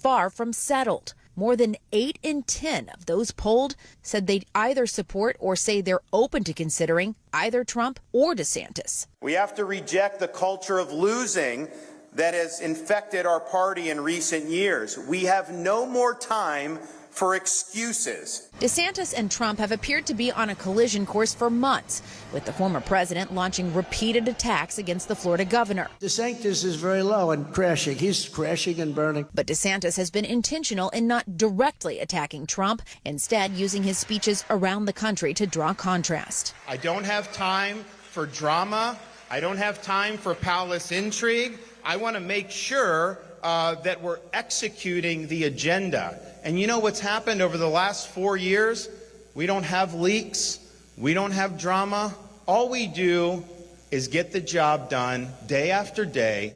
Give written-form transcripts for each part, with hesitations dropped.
far from settled. More than 8 in 10 of those polled said they'd either support or say they're open to considering either Trump or DeSantis. We have to reject the culture of losing that has infected our party in recent years. We have no more time for excuses. DeSantis and Trump have appeared to be on a collision course for months, with the former president launching repeated attacks against the Florida governor. DeSantis is very low and crashing. He's crashing and burning. But DeSantis has been intentional in not directly attacking Trump, instead using his speeches around the country to draw contrast. I don't have time for drama. I don't have time for palace intrigue. I want to make sure that we're executing the agenda. And you know what's happened over the last 4 years? We don't have leaks. We don't have drama. All we do is get the job done day after day.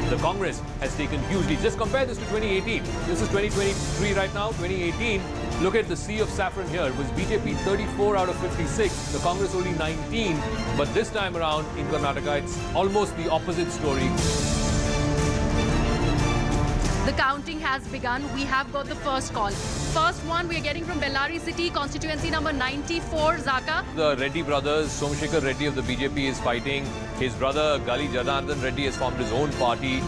The Congress has taken huge leads. Just compare this to 2018. This is 2023 right now, 2018. Look at the sea of saffron here. It was BJP 34 out of 56, the Congress only 19. But this time around in Karnataka, it's almost the opposite story. The counting has begun. We have got the first call. First one we are getting from Bellary City, constituency number 94, Zaka. The Reddy brothers, Somashekar Reddy of the BJP is fighting. His brother Gali Janardhan Reddy has formed his own party.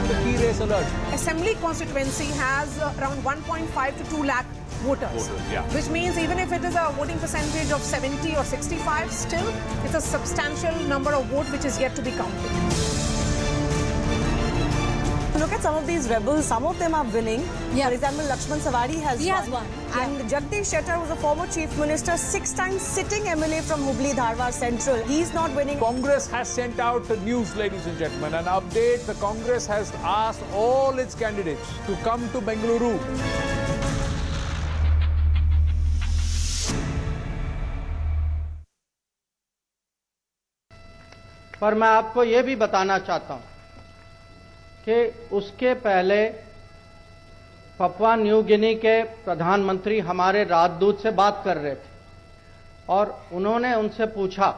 The key race alert. Assembly constituency has around 1.5 to 2 lakh voters. Yeah. Which means even if it is a voting percentage of 70 or 65, still it's a substantial number of votes which is yet to be counted. Look at some of these rebels. Some of them are winning. Yeah. For example, Lakshman Savari has won. And Jagdish Shettar was a former chief minister, 6 times sitting MLA from Hubli Dharwad Central. He's not winning. Congress has sent out the news, ladies and gentlemen, an update. The Congress has asked all its candidates to come to Bengaluru. पर मैं आपको ये भी बताना चाहता हूं कि उसके पहले पपुआ न्यू गिनी के प्रधानमंत्री हमारे राजदूत से बात कर रहे थे और उन्होंने उनसे पूछा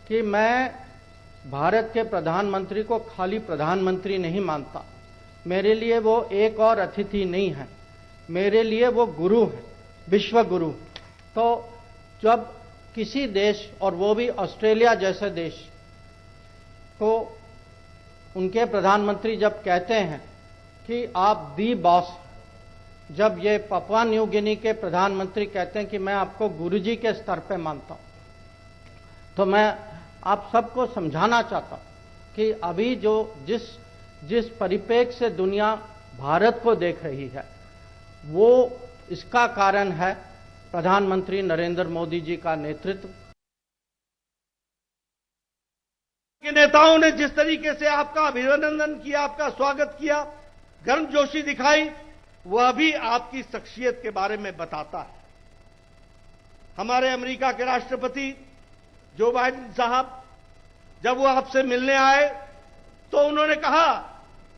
कि मैं भारत के प्रधानमंत्री को खाली प्रधानमंत्री नहीं मानता, मेरे लिए वो एक और अतिथि नहीं है, मेरे लिए वो गुरु है, विश्व गुरु। तो जब किसी देश, और वो भी ऑस्ट्रेलिया जैसे देश को, उनके प्रधानमंत्री जब कहते हैं कि आप दी बॉस, जब ये पपुआ न्यू गिनी के प्रधानमंत्री कहते हैं कि मैं आपको गुरुजी के स्तर पे मानता हूं, तो मैं आप सबको समझाना चाहता हूं कि अभी जो जिस परिप्रेक्ष्य से दुनिया भारत को देख रही है, वो इसका कारण है प्रधानमंत्री नरेंद्र मोदी जी का नेतृत्व। के नेताओं ने जिस तरीके से आपका अभिनंदन किया, आपका स्वागत किया, गर्मजोशी दिखाई, वह भी आपकी शख्सियत के बारे में बताता है। हमारे अमेरिका के राष्ट्रपति जो बाइडेन साहब जब वो आपसे मिलने आए तो उन्होंने कहा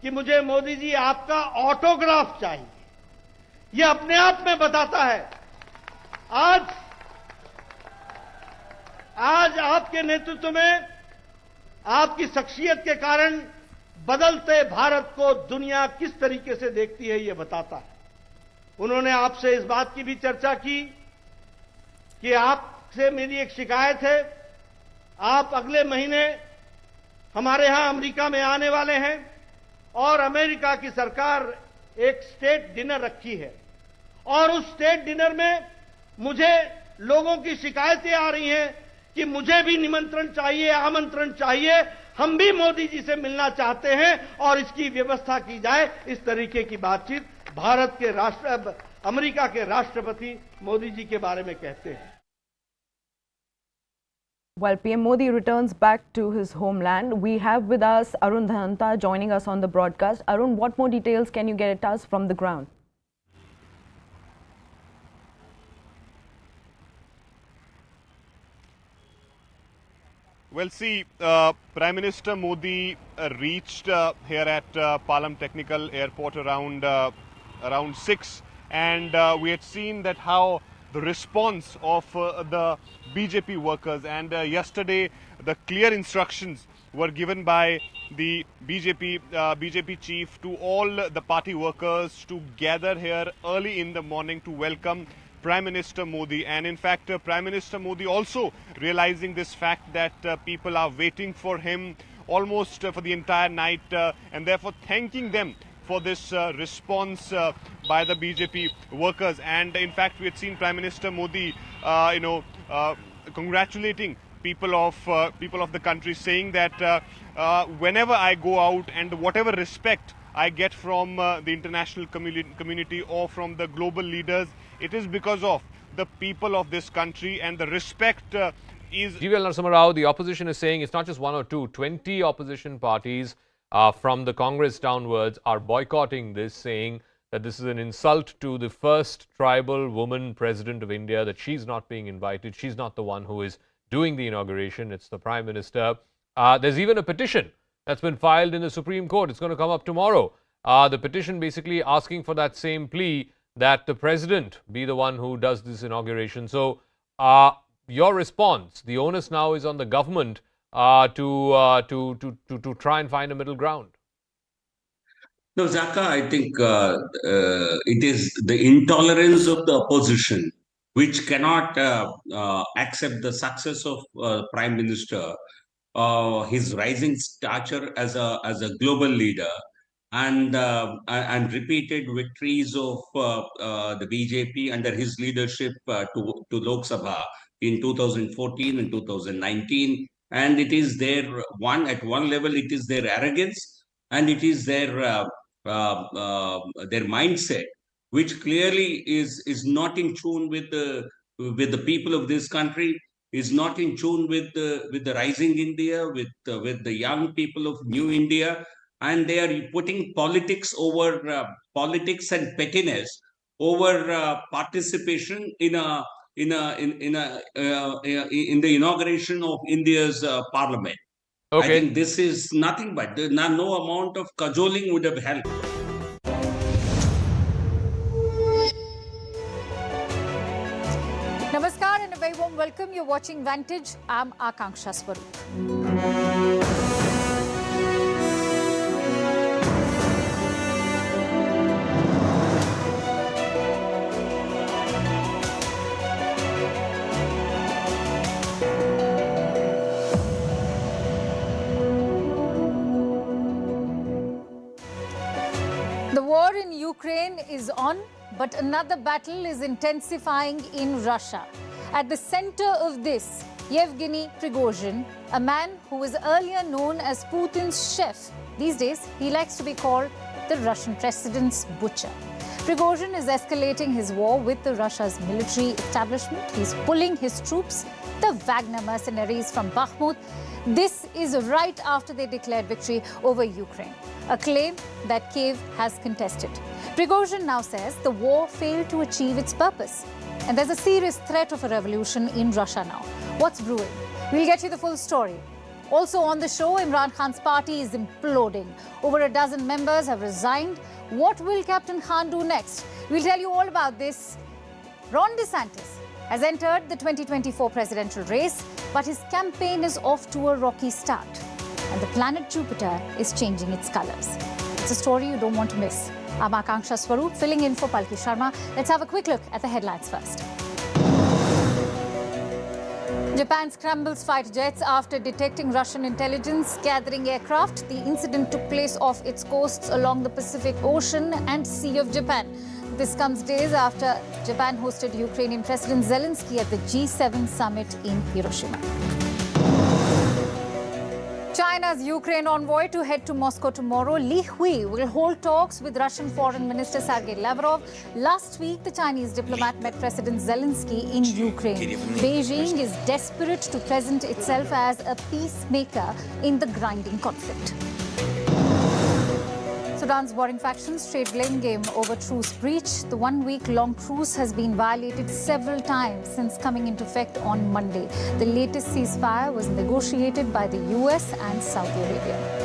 कि मुझे मोदी जी आपका ऑटोग्राफ चाहिए। यह अपने आप में बताता है आज आपके नेतृत्व में, आपकी शख्सियत के कारण बदलते भारत को दुनिया किस तरीके से देखती है, यह बताता है। उन्होंने आपसे इस बात की भी चर्चा की कि आपसे मेरी एक शिकायत है, आप अगले महीने हमारे यहां अमेरिका में आने वाले हैं और अमेरिका की सरकार एक स्टेट डिनर रखी है और उस स्टेट डिनर में मुझे लोगों की शिकायतें आ रही हैं कि मुझे भी निमंत्रण चाहिए, आमंत्रण चाहिए, हम भी मोदी जी से मिलना चाहते हैं और इसकी व्यवस्था की जाए। इस तरीके की बातचीत भारत के अमेरिका के राष्ट्रपति मोदी जी के बारे में कहते हैं। While PM Modi returns back to his homeland, we have with us Arun Dhananta joining us on the broadcast. Arun, what more details can you get us from the ground? Well, see, Prime Minister Modi reached here at Palam Technical Airport around 6, and we had seen that how the response of the BJP workers, and yesterday the clear instructions were given by the BJP chief to all the party workers to gather here early in the morning to welcome Prime Minister Modi. And in fact, Prime Minister Modi also realizing this fact that people are waiting for him almost for the entire night, and therefore thanking them for this response by the BJP workers. And in fact, we had seen Prime Minister Modi, congratulating people of the country, saying that whenever I go out and whatever respect I get from the international community or from the global leaders, it is because of the people of this country, and the respect is... GVL Narasimha Rao, the opposition is saying it's not just one or two, 20 opposition parties from the Congress downwards are boycotting this, saying that this is an insult to the first tribal woman president of India, that she's not being invited, she's not the one who is doing the inauguration, it's the Prime Minister. There's even a petition that's been filed in the Supreme Court. It's going to come up tomorrow. The petition basically asking for that same plea, that the president be the one who does this inauguration. So your response, the onus now is on the government to try and find a middle ground. No, Zaka, I think it is the intolerance of the opposition which cannot accept the success of Prime Minister, his rising stature as a global leader, and repeated victories of the BJP under his leadership to Lok Sabha in 2014 and 2019. And it is their at one level, it is their arrogance, and it is their mindset, which clearly is not in tune with the people of this country, is not in tune with the rising India, with the young people of new India, and they are putting politics over politics and pettiness over participation in the inauguration of India's parliament. Okay. I think this is nothing but no amount of cajoling would have helped. Namaskar and a very warm welcome. You're watching Vantage. I'm Akanksha Swaroop. The war in Ukraine is on, but another battle is intensifying in Russia. At the center of this, Yevgeny Prigozhin, a man who was earlier known as Putin's chef. These days, he likes to be called the Russian president's butcher. Prigozhin is escalating his war with Russia's military establishment. He's pulling his troops, the Wagner mercenaries, from Bakhmut. This is right after they declared victory over Ukraine, a claim that Kiev has contested. Prigozhin now says the war failed to achieve its purpose, and there's a serious threat of a revolution in Russia now. What's brewing? We'll get you the full story. Also on the show, Imran Khan's party is imploding. Over a dozen members have resigned. What will Captain Khan do next? We'll tell you all about this. Ron DeSantis has entered the 2024 presidential race, but his campaign is off to a rocky start. And the planet Jupiter is changing its colors. It's a story you don't want to miss. I'm Akanksha Swaroop, filling in for Palki Sharma. Let's have a quick look at the headlines first. Japan scrambles fighter jets after detecting Russian intelligence gathering aircraft. The incident took place off its coasts along the Pacific Ocean and Sea of Japan. This comes days after Japan hosted Ukrainian President Zelensky at the G7 summit in Hiroshima. China's Ukraine envoy to head to Moscow tomorrow. Li Hui will hold talks with Russian Foreign Minister Sergei Lavrov. Last week, the Chinese diplomat met President Zelensky in Ukraine. Beijing is desperate to present itself as a peacemaker in the grinding conflict. So Sudan's warring factions trade blame game over truce breach. The one-week-long truce has been violated several times since coming into effect on Monday. The latest ceasefire was negotiated by the US and Saudi Arabia.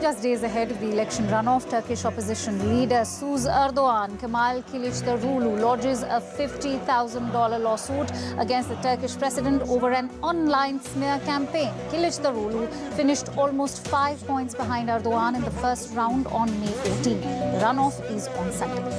Just days ahead of the election runoff, Turkish opposition leader Suuz Erdogan Kemal Kılıçdaroğlu lodges a $50,000 lawsuit against the Turkish president over an online smear campaign. Kılıçdaroğlu finished almost 5 points behind Erdogan in the first round on May 14. The runoff is on Saturday.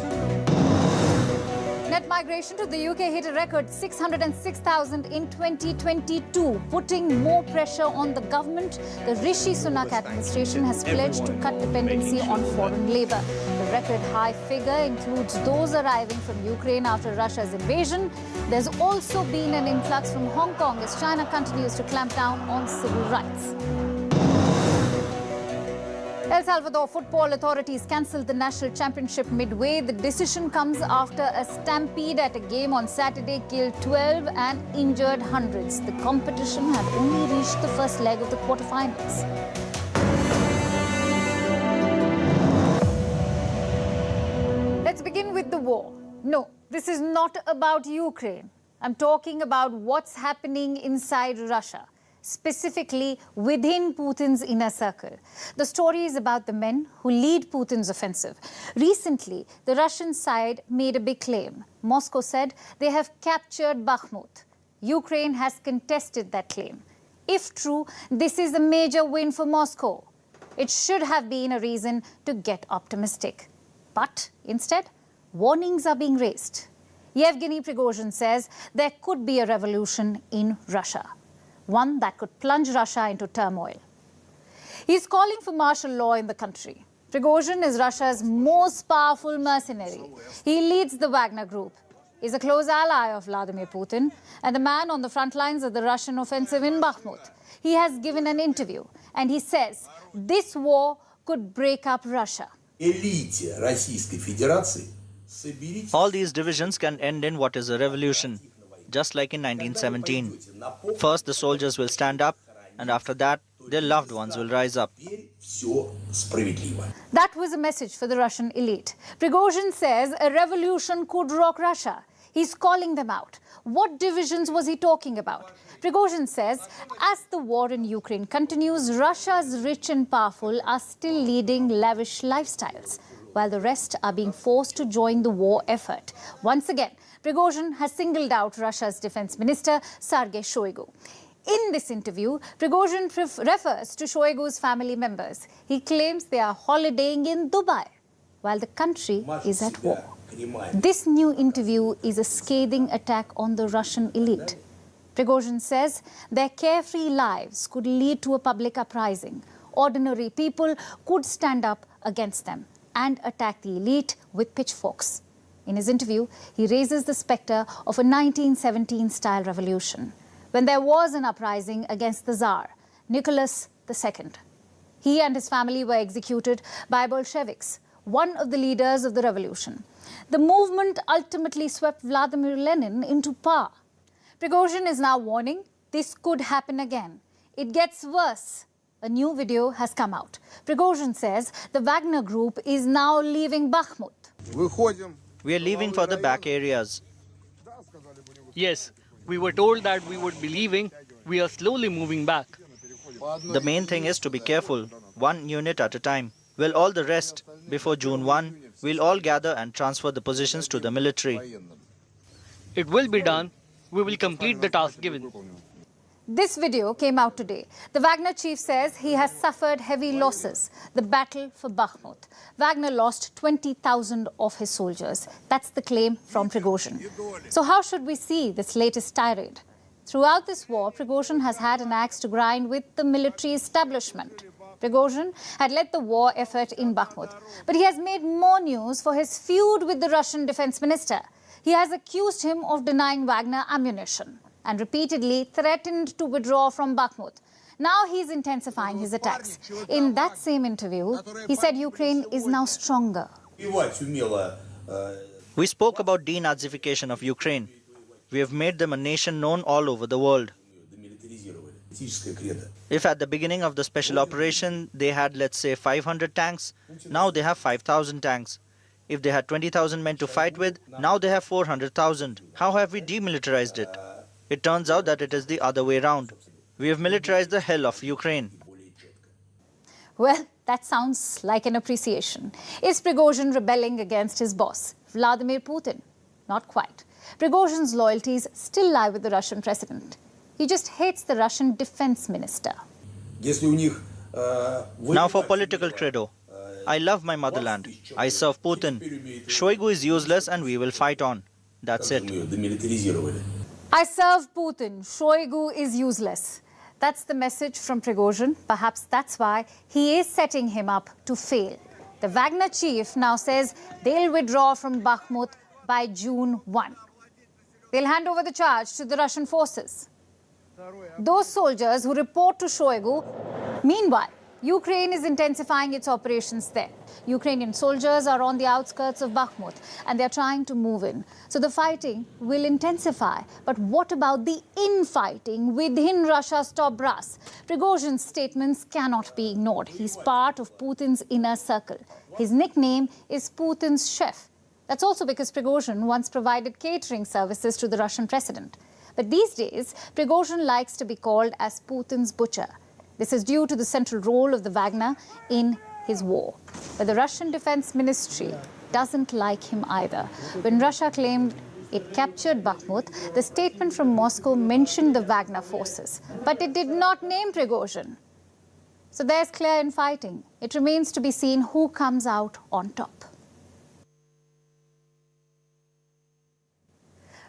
Net migration to the UK hit a record 606,000 in 2022, putting more pressure on the government. The Rishi Sunak administration has pledged to cut dependency on foreign labour. The record high figure includes those arriving from Ukraine after Russia's invasion. There's also been an influx from Hong Kong as China continues to clamp down on civil rights. El Salvador football authorities cancelled the national championship midway. The decision comes after a stampede at a game on Saturday killed 12 and injured hundreds. The competition had only reached the first leg of the quarterfinals. Let's begin with the war. No, this is not about Ukraine. I'm talking about what's happening inside Russia, specifically within Putin's inner circle. The story is about the men who lead Putin's offensive. Recently, the Russian side made a big claim. Moscow said they have captured Bakhmut. Ukraine has contested that claim. If true, this is a major win for Moscow. It should have been a reason to get optimistic. But instead, warnings are being raised. Yevgeny Prigozhin says there could be a revolution in Russia, one that could plunge Russia into turmoil. He's calling for martial law in the country. Prigozhin is Russia's most powerful mercenary. He leads the Wagner Group. He's a close ally of Vladimir Putin and the man on the front lines of the Russian offensive in Bakhmut. He has given an interview and he says this war could break up Russia. All these divisions can end in what is a revolution, just like in 1917. First, the soldiers will stand up, and after that, their loved ones will rise up. That was a message for the Russian elite. Prigozhin says a revolution could rock Russia. He's calling them out. What divisions was he talking about? Prigozhin says, as the war in Ukraine continues, Russia's rich and powerful are still leading lavish lifestyles, while the rest are being forced to join the war effort. Once again, Prigozhin has singled out Russia's defense minister, Sergei Shoigu. In this interview, Prigozhin refers to Shoigu's family members. He claims they are holidaying in Dubai, while the country is at war. This new interview is a scathing attack on the Russian elite. Prigozhin says their carefree lives could lead to a public uprising. Ordinary people could stand up against them and attack the elite with pitchforks. In his interview, he raises the spectre of a 1917-style revolution, when there was an uprising against the Tsar, Nicholas II. He and his family were executed by Bolsheviks, one of the leaders of the revolution. The movement ultimately swept Vladimir Lenin into power. Prigozhin is now warning this could happen again. It gets worse. A new video has come out. Prigozhin says the Wagner Group is now leaving Bakhmut. We are leaving for the back areas. Yes, we were told that we would be leaving. We are slowly moving back. The main thing is to be careful, one unit at a time. Well, all the rest, before June 1, we'll all gather and transfer the positions to the military. It will be done. We will complete the task given. This video came out today. The Wagner chief says he has suffered heavy losses. The battle for Bakhmut. Wagner lost 20,000 of his soldiers. That's the claim from Prigozhin. So how should we see this latest tirade? Throughout this war, Prigozhin has had an axe to grind with the military establishment. Prigozhin had led the war effort in Bakhmut, but he has made more news for his feud with the Russian defense minister. He has accused him of denying Wagner ammunition and repeatedly threatened to withdraw from Bakhmut. Now he's intensifying his attacks. In that same interview, he said Ukraine is now stronger. We spoke about denazification of Ukraine. We have made them a nation known all over the world. If at the beginning of the special operation they had, let's say, 500 tanks, now they have 5,000 tanks. If they had 20,000 men to fight with, now they have 400,000. How have we demilitarized it? It turns out that it is the other way around. We have militarized the hell of Ukraine. Well, that sounds like an appreciation. Is Prigozhin rebelling against his boss, Vladimir Putin? Not quite. Prigozhin's loyalties still lie with the Russian president. He just hates the Russian defense minister. Now for political credo. I love my motherland. I serve Putin. Shoigu is useless and we will fight on. That's it. I serve Putin. Shoigu is useless. That's the message from Prigozhin. Perhaps that's why he is setting him up to fail. The Wagner chief now says they'll withdraw from Bakhmut by June 1. They'll hand over the charge to the Russian forces. Those soldiers who report to Shoigu. Meanwhile, Ukraine is intensifying its operations there. Ukrainian soldiers are on the outskirts of Bakhmut and they're trying to move in. So the fighting will intensify. But what about the infighting within Russia's top brass? Prigozhin's statements cannot be ignored. He's part of Putin's inner circle. His nickname is Putin's chef. That's also because Prigozhin once provided catering services to the Russian president. But these days, Prigozhin likes to be called as Putin's butcher. This is due to the central role of the Wagner in his war. But the Russian Defense Ministry doesn't like him either. When Russia claimed it captured Bakhmut, the statement from Moscow mentioned the Wagner forces, but it did not name Prigozhin. So there's clear infighting. It remains to be seen who comes out on top.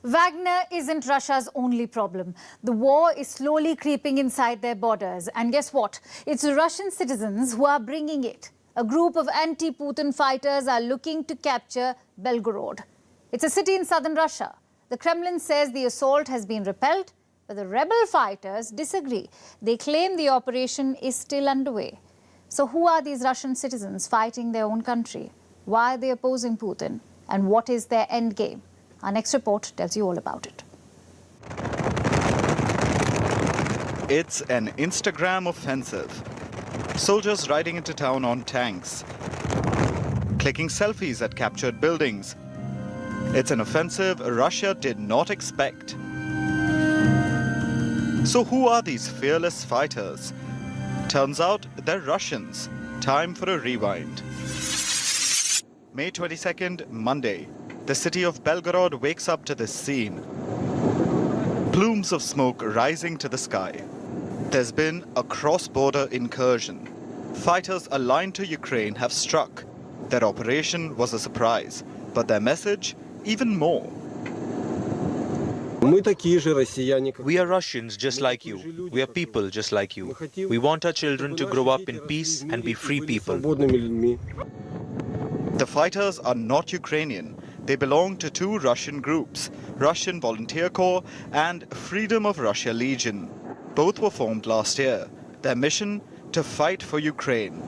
Wagner isn't Russia's only problem. The war is slowly creeping inside their borders. And guess what? It's Russian citizens who are bringing it. A group of anti-Putin fighters are looking to capture Belgorod. It's a city in southern Russia. The Kremlin says the assault has been repelled, but the rebel fighters disagree. They claim the operation is still underway. So who are these Russian citizens fighting their own country? Why are they opposing Putin? And what is their end game? Our next report tells you all about it. It's an Instagram offensive. Soldiers riding into town on tanks, clicking selfies at captured buildings. It's an offensive Russia did not expect. So who are these fearless fighters? Turns out they're Russians. Time for a rewind. May 22nd, Monday. The city of Belgorod wakes up to this scene. Plumes of smoke rising to the sky. There's been a cross-border incursion. Fighters aligned to Ukraine have struck. Their operation was a surprise, but their message even more. We are Russians just like you. We are people just like you. We want our children to grow up in peace and be free people. The fighters are not Ukrainian. They belong to two Russian groups, Russian Volunteer Corps and Freedom of Russia Legion. Both were formed last year. Their mission? To fight for Ukraine.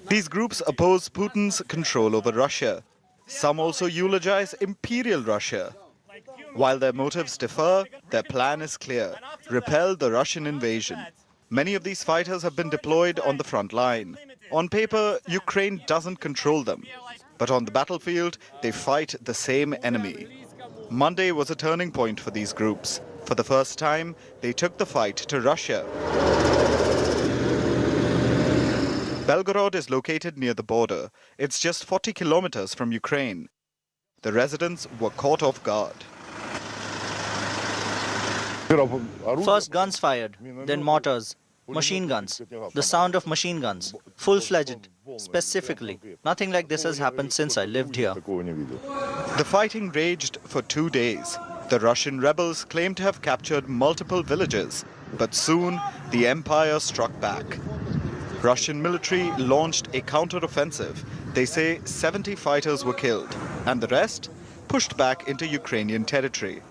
These groups oppose Putin's control over Russia. Some also eulogize Imperial Russia. While their motives differ, their plan is clear: repel the Russian invasion. Many of these fighters have been deployed on the front line. On paper, Ukraine doesn't control them. But on the battlefield, they fight the same enemy. Monday was a turning point for these groups. For the first time, they took the fight to Russia. Belgorod is located near the border. It's just 40 kilometers from Ukraine. The residents were caught off guard. First guns fired, then mortars, machine guns, the sound of machine guns, full-fledged, specifically. Nothing like this has happened since I lived here. The fighting raged for 2 days. The Russian rebels claimed to have captured multiple villages, but soon the empire struck back. Russian military launched a counter-offensive. They say 70 fighters were killed, and the rest pushed back into Ukrainian territory.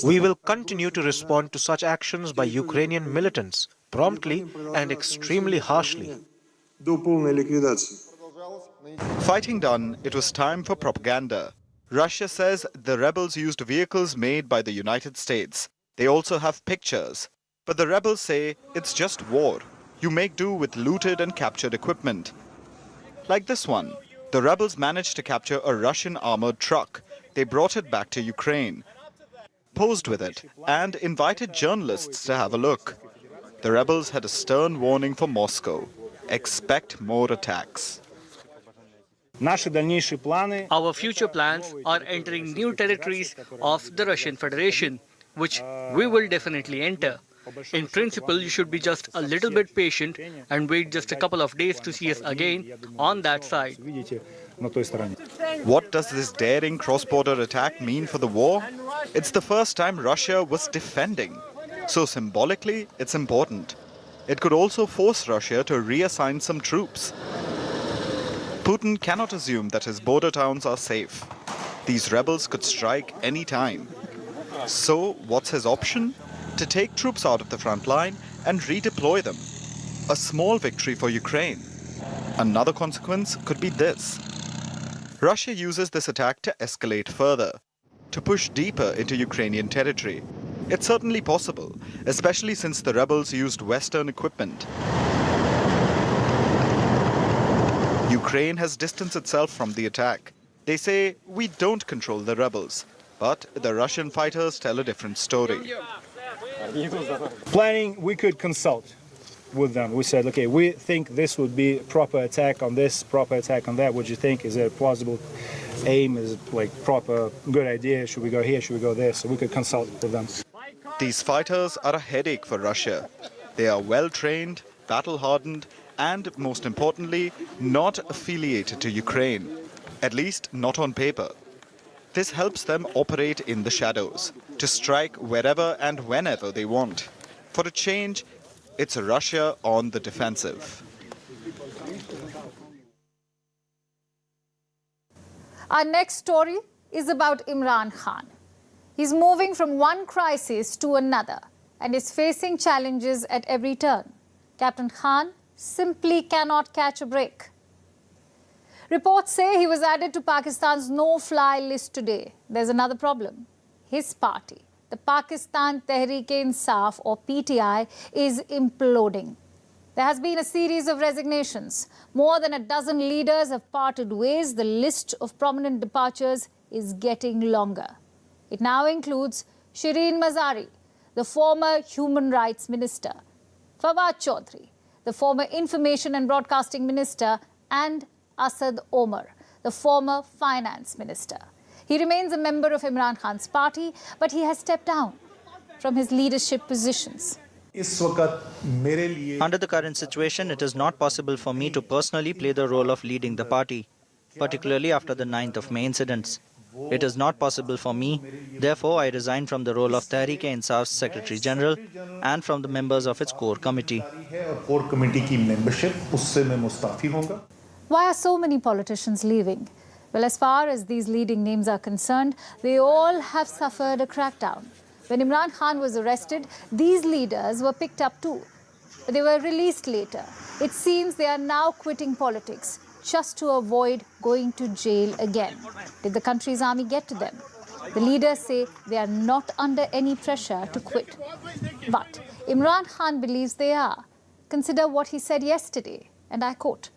We will continue to respond to such actions by Ukrainian militants, promptly and extremely harshly. Fighting done, it was time for propaganda. Russia says the rebels used vehicles made by the United States. They also have pictures. But the rebels say it's just war. You make do with looted and captured equipment. Like this one. The rebels managed to capture a Russian armored truck. They brought it back to Ukraine, posed with it, and invited journalists to have a look. The rebels had a stern warning for Moscow. Expect more attacks. Our future plans are entering new territories of the Russian Federation, which we will definitely enter. In principle, you should be just a little bit patient and wait just a couple of days to see us again on that side. What does this daring cross-border attack mean for the war? It's the first time Russia was defending. So symbolically, it's important. It could also force Russia to reassign some troops. Putin cannot assume that his border towns are safe. These rebels could strike any time. So what's his option? To take troops out of the front line and redeploy them. A small victory for Ukraine. Another consequence could be this. Russia uses this attack to escalate further, to push deeper into Ukrainian territory. It's certainly possible, especially since the rebels used Western equipment. Ukraine has distanced itself from the attack. They say, we don't control the rebels. But the Russian fighters tell a different story. Planning, we could consult with them. We said, okay, we think this would be a proper attack on this, proper attack on that. What do you think? Is it a plausible aim? Is it like proper, good idea? Should we go here? Should we go there? So we could consult with them. These fighters are a headache for Russia. They are well-trained, battle-hardened, and most importantly, not affiliated to Ukraine. At least not on paper. This helps them operate in the shadows, to strike wherever and whenever they want. For a change, it's Russia on the defensive. Our next story is about Imran Khan. He's moving from one crisis to another and is facing challenges at every turn. Captain Khan simply cannot catch a break. Reports say he was added to Pakistan's no-fly list today. There's another problem. His party, the Pakistan Tehreek-e-Insaf or PTI, is imploding. There has been a series of resignations. More than a dozen leaders have parted ways. The list of prominent departures is getting longer. It now includes Shireen Mazari, the former Human Rights Minister, Fawad Chaudhry, the former Information and Broadcasting Minister, and Asad Omar, the former Finance Minister. He remains a member of Imran Khan's party, but he has stepped down from his leadership positions. Under the current situation, it is not possible for me to personally play the role of leading the party, particularly after the 9th of May incidents. It is not possible for me. Therefore, I resign from the role of Tehreek-e-Insaf's Secretary General and from the members of its core committee. Why are so many politicians leaving? Well, as far as these leading names are concerned, they all have suffered a crackdown. When Imran Khan was arrested, these leaders were picked up too. But they were released later. It seems they are now quitting politics just to avoid going to jail again. Did the country's army get to them? The leaders say they are not under any pressure to quit. But Imran Khan believes they are. Consider what he said yesterday, and I quote,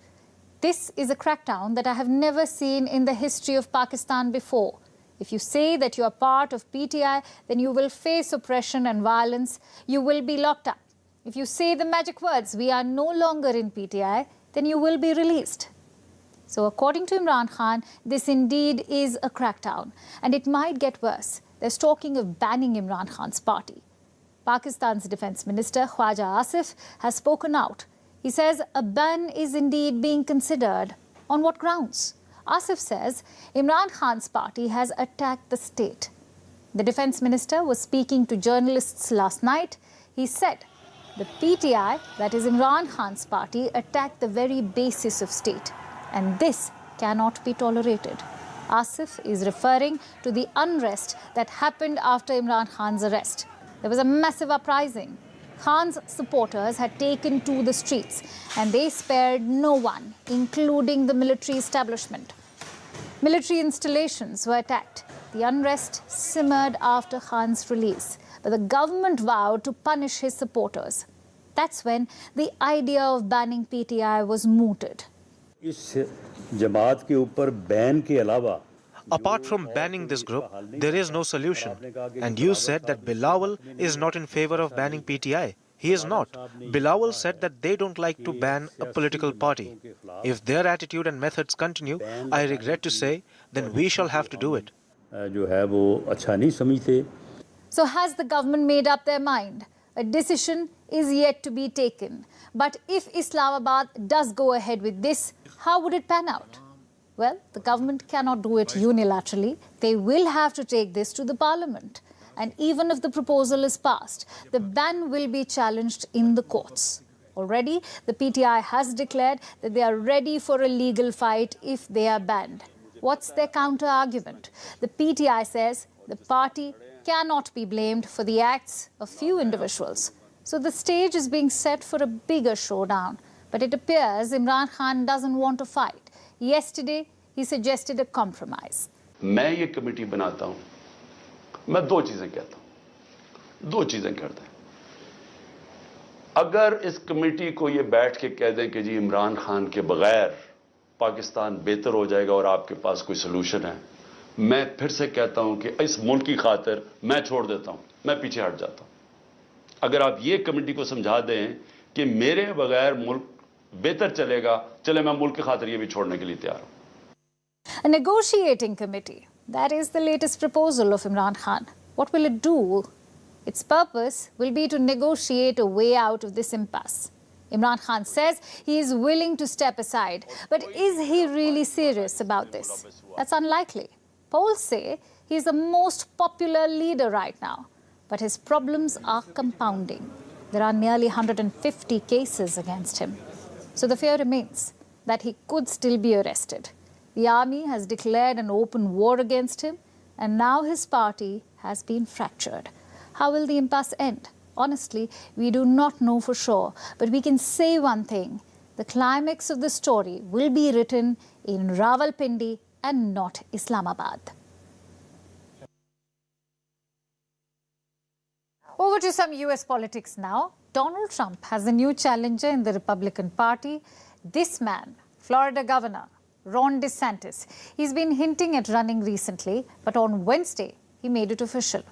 "This is a crackdown that I have never seen in the history of Pakistan before. If you say that you are part of PTI, then you will face oppression and violence. You will be locked up. If you say the magic words, we are no longer in PTI, then you will be released." So according to Imran Khan, this indeed is a crackdown, and it might get worse. There's talking of banning Imran Khan's party. Pakistan's Defence Minister Khwaja Asif has spoken out. He says a ban is indeed being considered. On what grounds? Asif says Imran Khan's party has attacked the state. The Defence Minister was speaking to journalists last night. He said the PTI, that is Imran Khan's party, attacked the very basis of state. And this cannot be tolerated. Asif is referring to the unrest that happened after Imran Khan's arrest. There was a massive uprising. Khan's supporters had taken to the streets and they spared no one, including the military establishment. Military installations were attacked. The unrest simmered after Khan's release, but the government vowed to punish his supporters. That's when the idea of banning PTI was mooted. Apart from banning this group, there is no solution. And you said that Bilawal is not in favor of banning PTI. He is not. Bilawal said that they don't like to ban a political party. If their attitude and methods continue, I regret to say, then we shall have to do it. So has the government made up their mind? A decision is yet to be taken. But if Islamabad does go ahead with this, how would it pan out? Well, the government cannot do it unilaterally. They will have to take this to the parliament. And even if the proposal is passed, the ban will be challenged in the courts. Already, the PTI has declared that they are ready for a legal fight if they are banned. What's their counter-argument? The PTI says the party cannot be blamed for the acts of few individuals. So the stage is being set for a bigger showdown. But it appears Imran Khan doesn't want to fight. Yesterday, he suggested a compromise. मैं ये committee बनाता हूं, मैं दो चीजें कहता हूं, दो चीजें करते हैं। अगर इस कमेटी को ये बैठ के कह दें कि जी इमरान खान के बगैर पाकिस्तान बेहतर हो जाएगा और आपके पास कोई सलूशन है, मैं फिर से कहता हूं कि इस मुल्क की खातिर मैं छोड़ देता हूं, मैं पीछे हट जाता हूं। अगर आप ये कमेटी को समझा दें कि मेरे बगैर मुल्क बेहतर चलेगा, चले मैं मुल्क की खातिर ये भी छोड़ने के लिए तैयार हूं। A negotiating committee. That is the latest proposal of Imran Khan. What will it do? Its purpose will be to negotiate a way out of this impasse. Imran Khan says he is willing to step aside. But is he really serious about this? That's unlikely. Polls say he is the most popular leader right now. But his problems are compounding. There are nearly 150 cases against him. So the fear remains that he could still be arrested. The army has declared an open war against him, and now his party has been fractured. How will the impasse end? Honestly, we do not know for sure, but we can say one thing. The climax of the story will be written in Rawalpindi and not Islamabad. Over to some US politics now. Donald Trump has a new challenger in the Republican Party. This man, Florida Governor Ron DeSantis. He's been hinting at running recently, but on Wednesday, he made it official.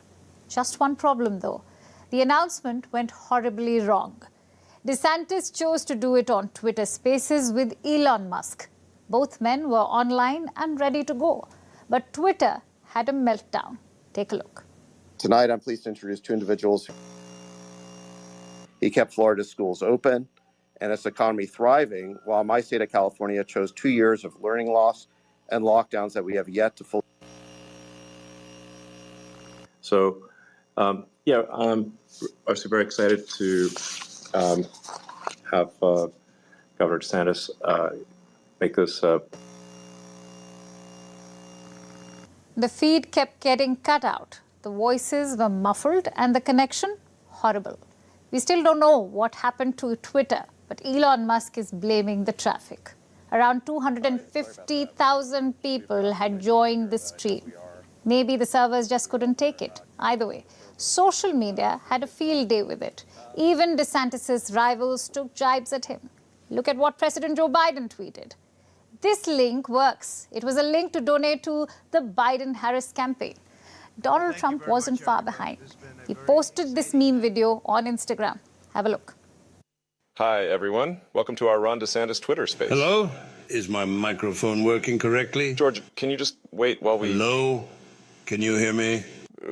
Just one problem, though. The announcement went horribly wrong. DeSantis chose to do it on Twitter Spaces with Elon Musk. Both men were online and ready to go. But Twitter had a meltdown. Take a look. Tonight, I'm pleased to introduce two individuals. He kept Florida's schools open and its economy thriving, while my state of California chose 2 years of learning loss and lockdowns that we have yet to fully. So, I'm obviously very excited to have Governor DeSantis make this. The feed kept getting cut out. The voices were muffled and the connection horrible. We still don't know what happened to Twitter, but Elon Musk is blaming the traffic. Around 250,000 people had joined the stream. Maybe the servers just couldn't take it. Either way, social media had a field day with it. Even DeSantis' rivals took jibes at him. Look at what President Joe Biden tweeted. This link works. It was a link to donate to the Biden-Harris campaign. Donald Trump wasn't far behind. He posted this meme video on Instagram. Have a look. Hi, everyone. Welcome to our Ron DeSantis Twitter space. Hello? Is my microphone working correctly? George, can you just wait while we... Hello? Can you hear me?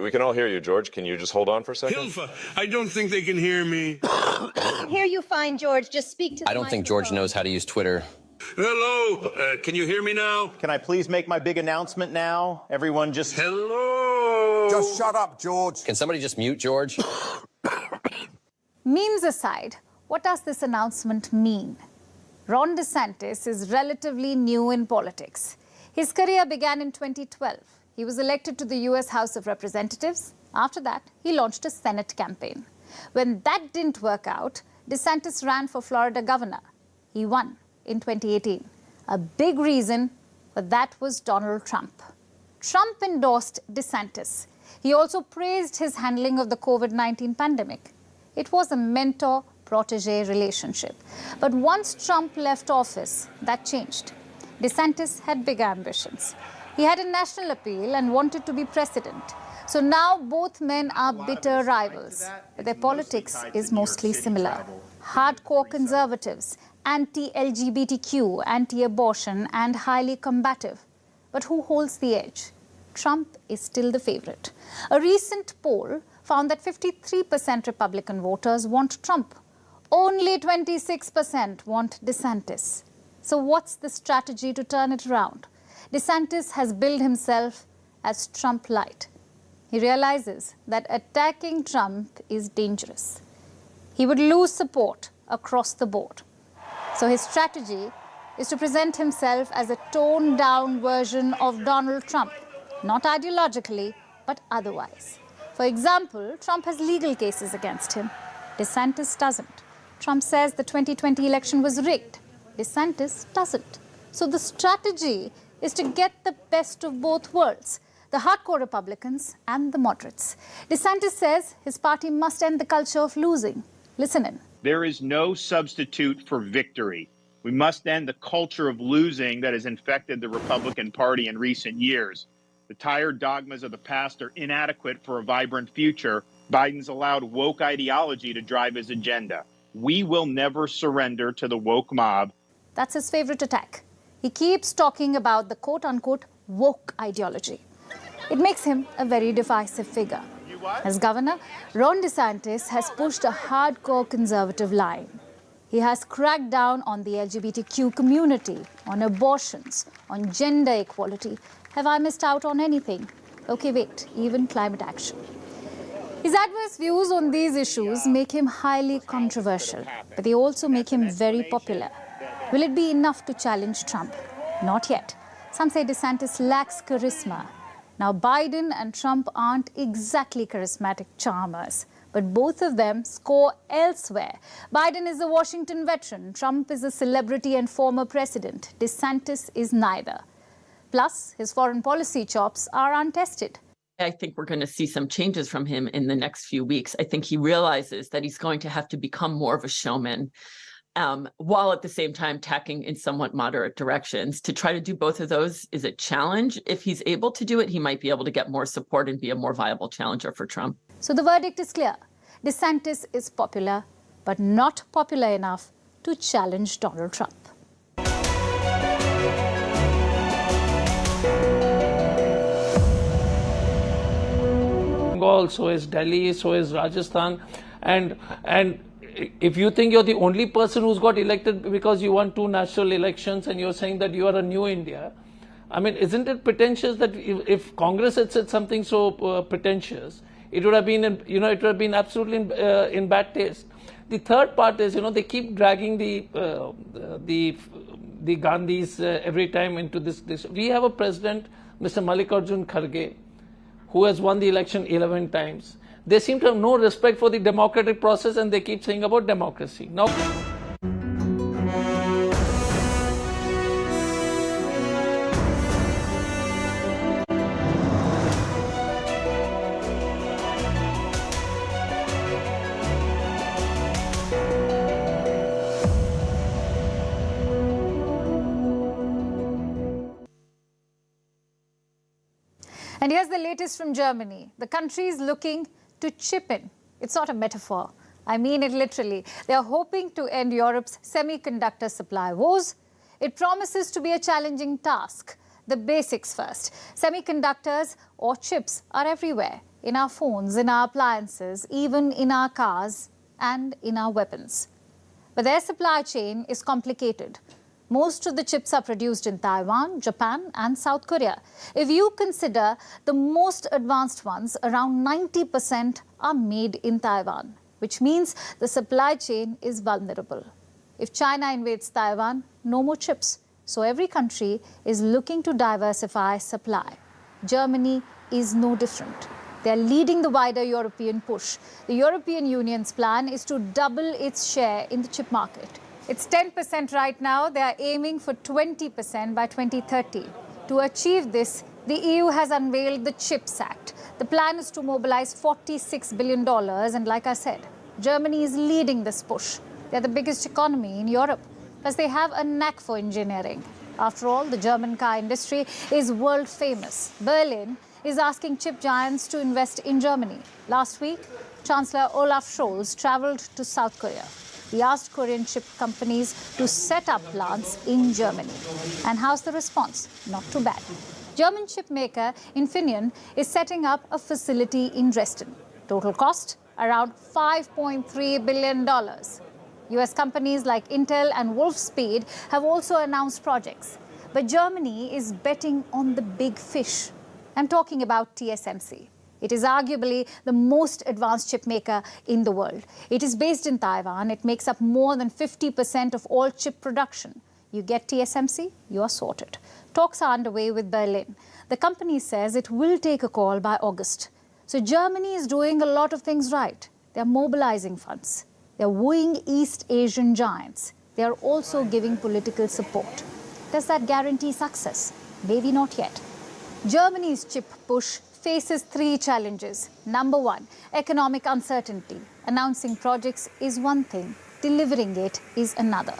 We can all hear you, George. Can you just hold on for a second? Hilfa, I don't think they can hear me. Hear you fine, George. Just speak to the I don't think George knows how to use Twitter. Hello? Can you hear me now? Can I please make my big announcement now? Everyone just... Hello? Just shut up, George. Can somebody just mute George? Memes aside, what does this announcement mean? Ron DeSantis is relatively new in politics. His career began in 2012. He was elected to the US House of Representatives. After that, he launched a Senate campaign. When that didn't work out, DeSantis ran for Florida governor. He won in 2018. A big reason but that was Donald Trump. Trump endorsed DeSantis. He also praised his handling of the COVID-19 pandemic. It was a mentor-protege relationship. But once Trump left office, that changed. DeSantis had big ambitions. He had a national appeal and wanted to be president. So now both men are bitter rivals, but their politics is mostly similar. Hardcore conservatives, anti-LGBTQ, anti-abortion, and highly combative. But who holds the edge? Trump is still the favorite. A recent poll found that 53% Republican voters want Trump. Only 26% want DeSantis. So what's the strategy to turn it around? DeSantis has billed himself as Trump light. He realizes that attacking Trump is dangerous. He would lose support across the board. So his strategy is to present himself as a toned-down version of Donald Trump, not ideologically, but otherwise. For example, Trump has legal cases against him. DeSantis doesn't. Trump says the 2020 election was rigged. DeSantis doesn't. So the strategy is to get the best of both worlds, the hardcore Republicans and the moderates. DeSantis says his party must end the culture of losing. Listen in. There is no substitute for victory. We must end the culture of losing that has infected the Republican Party in recent years. The tired dogmas of the past are inadequate for a vibrant future. Biden's allowed woke ideology to drive his agenda. We will never surrender to the woke mob. That's his favorite attack. He keeps talking about the quote-unquote woke ideology. It makes him a very divisive figure. As governor, Ron DeSantis has pushed a hardcore conservative line. He has cracked down on the LGBTQ community, on abortions, on gender equality. Have I missed out on anything? Okay, wait, even climate action. His adverse views on these issues make him highly controversial, but they also make him very popular. Will it be enough to challenge Trump? Not yet. Some say DeSantis lacks charisma. Now, Biden and Trump aren't exactly charismatic charmers, but both of them score elsewhere. Biden is a Washington veteran. Trump is a celebrity and former president. DeSantis is neither. Plus, his foreign policy chops are untested. I think we're going to see some changes from him in the next few weeks. I think he realizes that he's going to have to become more of a showman, while at the same time tacking in somewhat moderate directions. To try to do both of those is a challenge. If he's able to do it, he might be able to get more support and be a more viable challenger for Trump. So the verdict is clear. DeSantis is popular, but not popular enough to challenge Donald Trump. Bengal, so is Delhi, so is Rajasthan, and if you think you're the only person who's got elected because you won 2 national elections and you're saying that you are a new India, I mean, isn't it pretentious that if Congress had said something so pretentious, it would have been, it would have been absolutely in bad taste. The third part is, they keep dragging the Gandhis every time into this. We have a president, Mr. Mallikarjun Kharge, who has won the election 11 times. They seem to have no respect for the democratic process, and they keep saying about democracy. Now, And here's the latest from Germany. The country is looking to chip in. It's not a metaphor. I mean it literally. They are hoping to end Europe's semiconductor supply woes. It promises to be a challenging task. The basics first. Semiconductors or chips are everywhere. In our phones, in our appliances, even in our cars and in our weapons. But their supply chain is complicated. Most of the chips are produced in Taiwan, Japan, and South Korea. If you consider the most advanced ones, around 90% are made in Taiwan, which means the supply chain is vulnerable. If China invades Taiwan, no more chips. So every country is looking to diversify supply. Germany is no different. They're leading the wider European push. The European Union's plan is to double its share in the chip market. It's 10% right now. They are aiming for 20% by 2030. To achieve this, the EU has unveiled the CHIPS Act. The plan is to mobilize $46 billion, and like I said, Germany is leading this push. They're the biggest economy in Europe, plus they have a knack for engineering. After all, the German car industry is world famous. Berlin is asking chip giants to invest in Germany. Last week, Chancellor Olaf Scholz traveled to South Korea. He asked Korean chip companies to set up plants in Germany. And how's the response? Not too bad. German chip maker Infineon is setting up a facility in Dresden. Total cost, around $5.3 billion. US companies like Intel and Wolfspeed have also announced projects. But Germany is betting on the big fish. I'm talking about TSMC. It is arguably the most advanced chip maker in the world. It is based in Taiwan. It makes up more than 50% of all chip production. You get TSMC, you are sorted. Talks are underway with Berlin. The company says it will take a call by August. So Germany is doing a lot of things right. They're mobilizing funds. They're wooing East Asian giants. They are also giving political support. Does that guarantee success? Maybe not yet. Germany's chip push faces three challenges. Number one, economic uncertainty. Announcing projects is one thing, delivering it is another.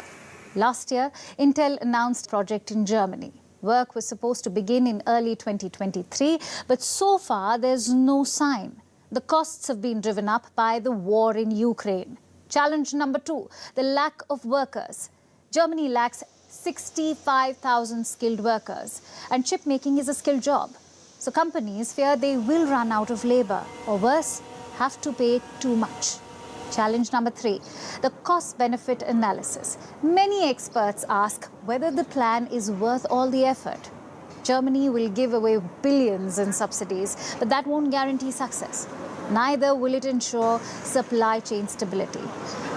Last year, Intel announced a project in Germany. Work was supposed to begin in early 2023, but so far there's no sign. The costs have been driven up by the war in Ukraine. Challenge number two, the lack of workers. Germany lacks 65,000 skilled workers, and chip making is a skilled job. So companies fear they will run out of labor, or worse, have to pay too much. Challenge number three, the cost-benefit analysis. Many experts ask whether the plan is worth all the effort. Germany will give away billions in subsidies, but that won't guarantee success. Neither will it ensure supply chain stability.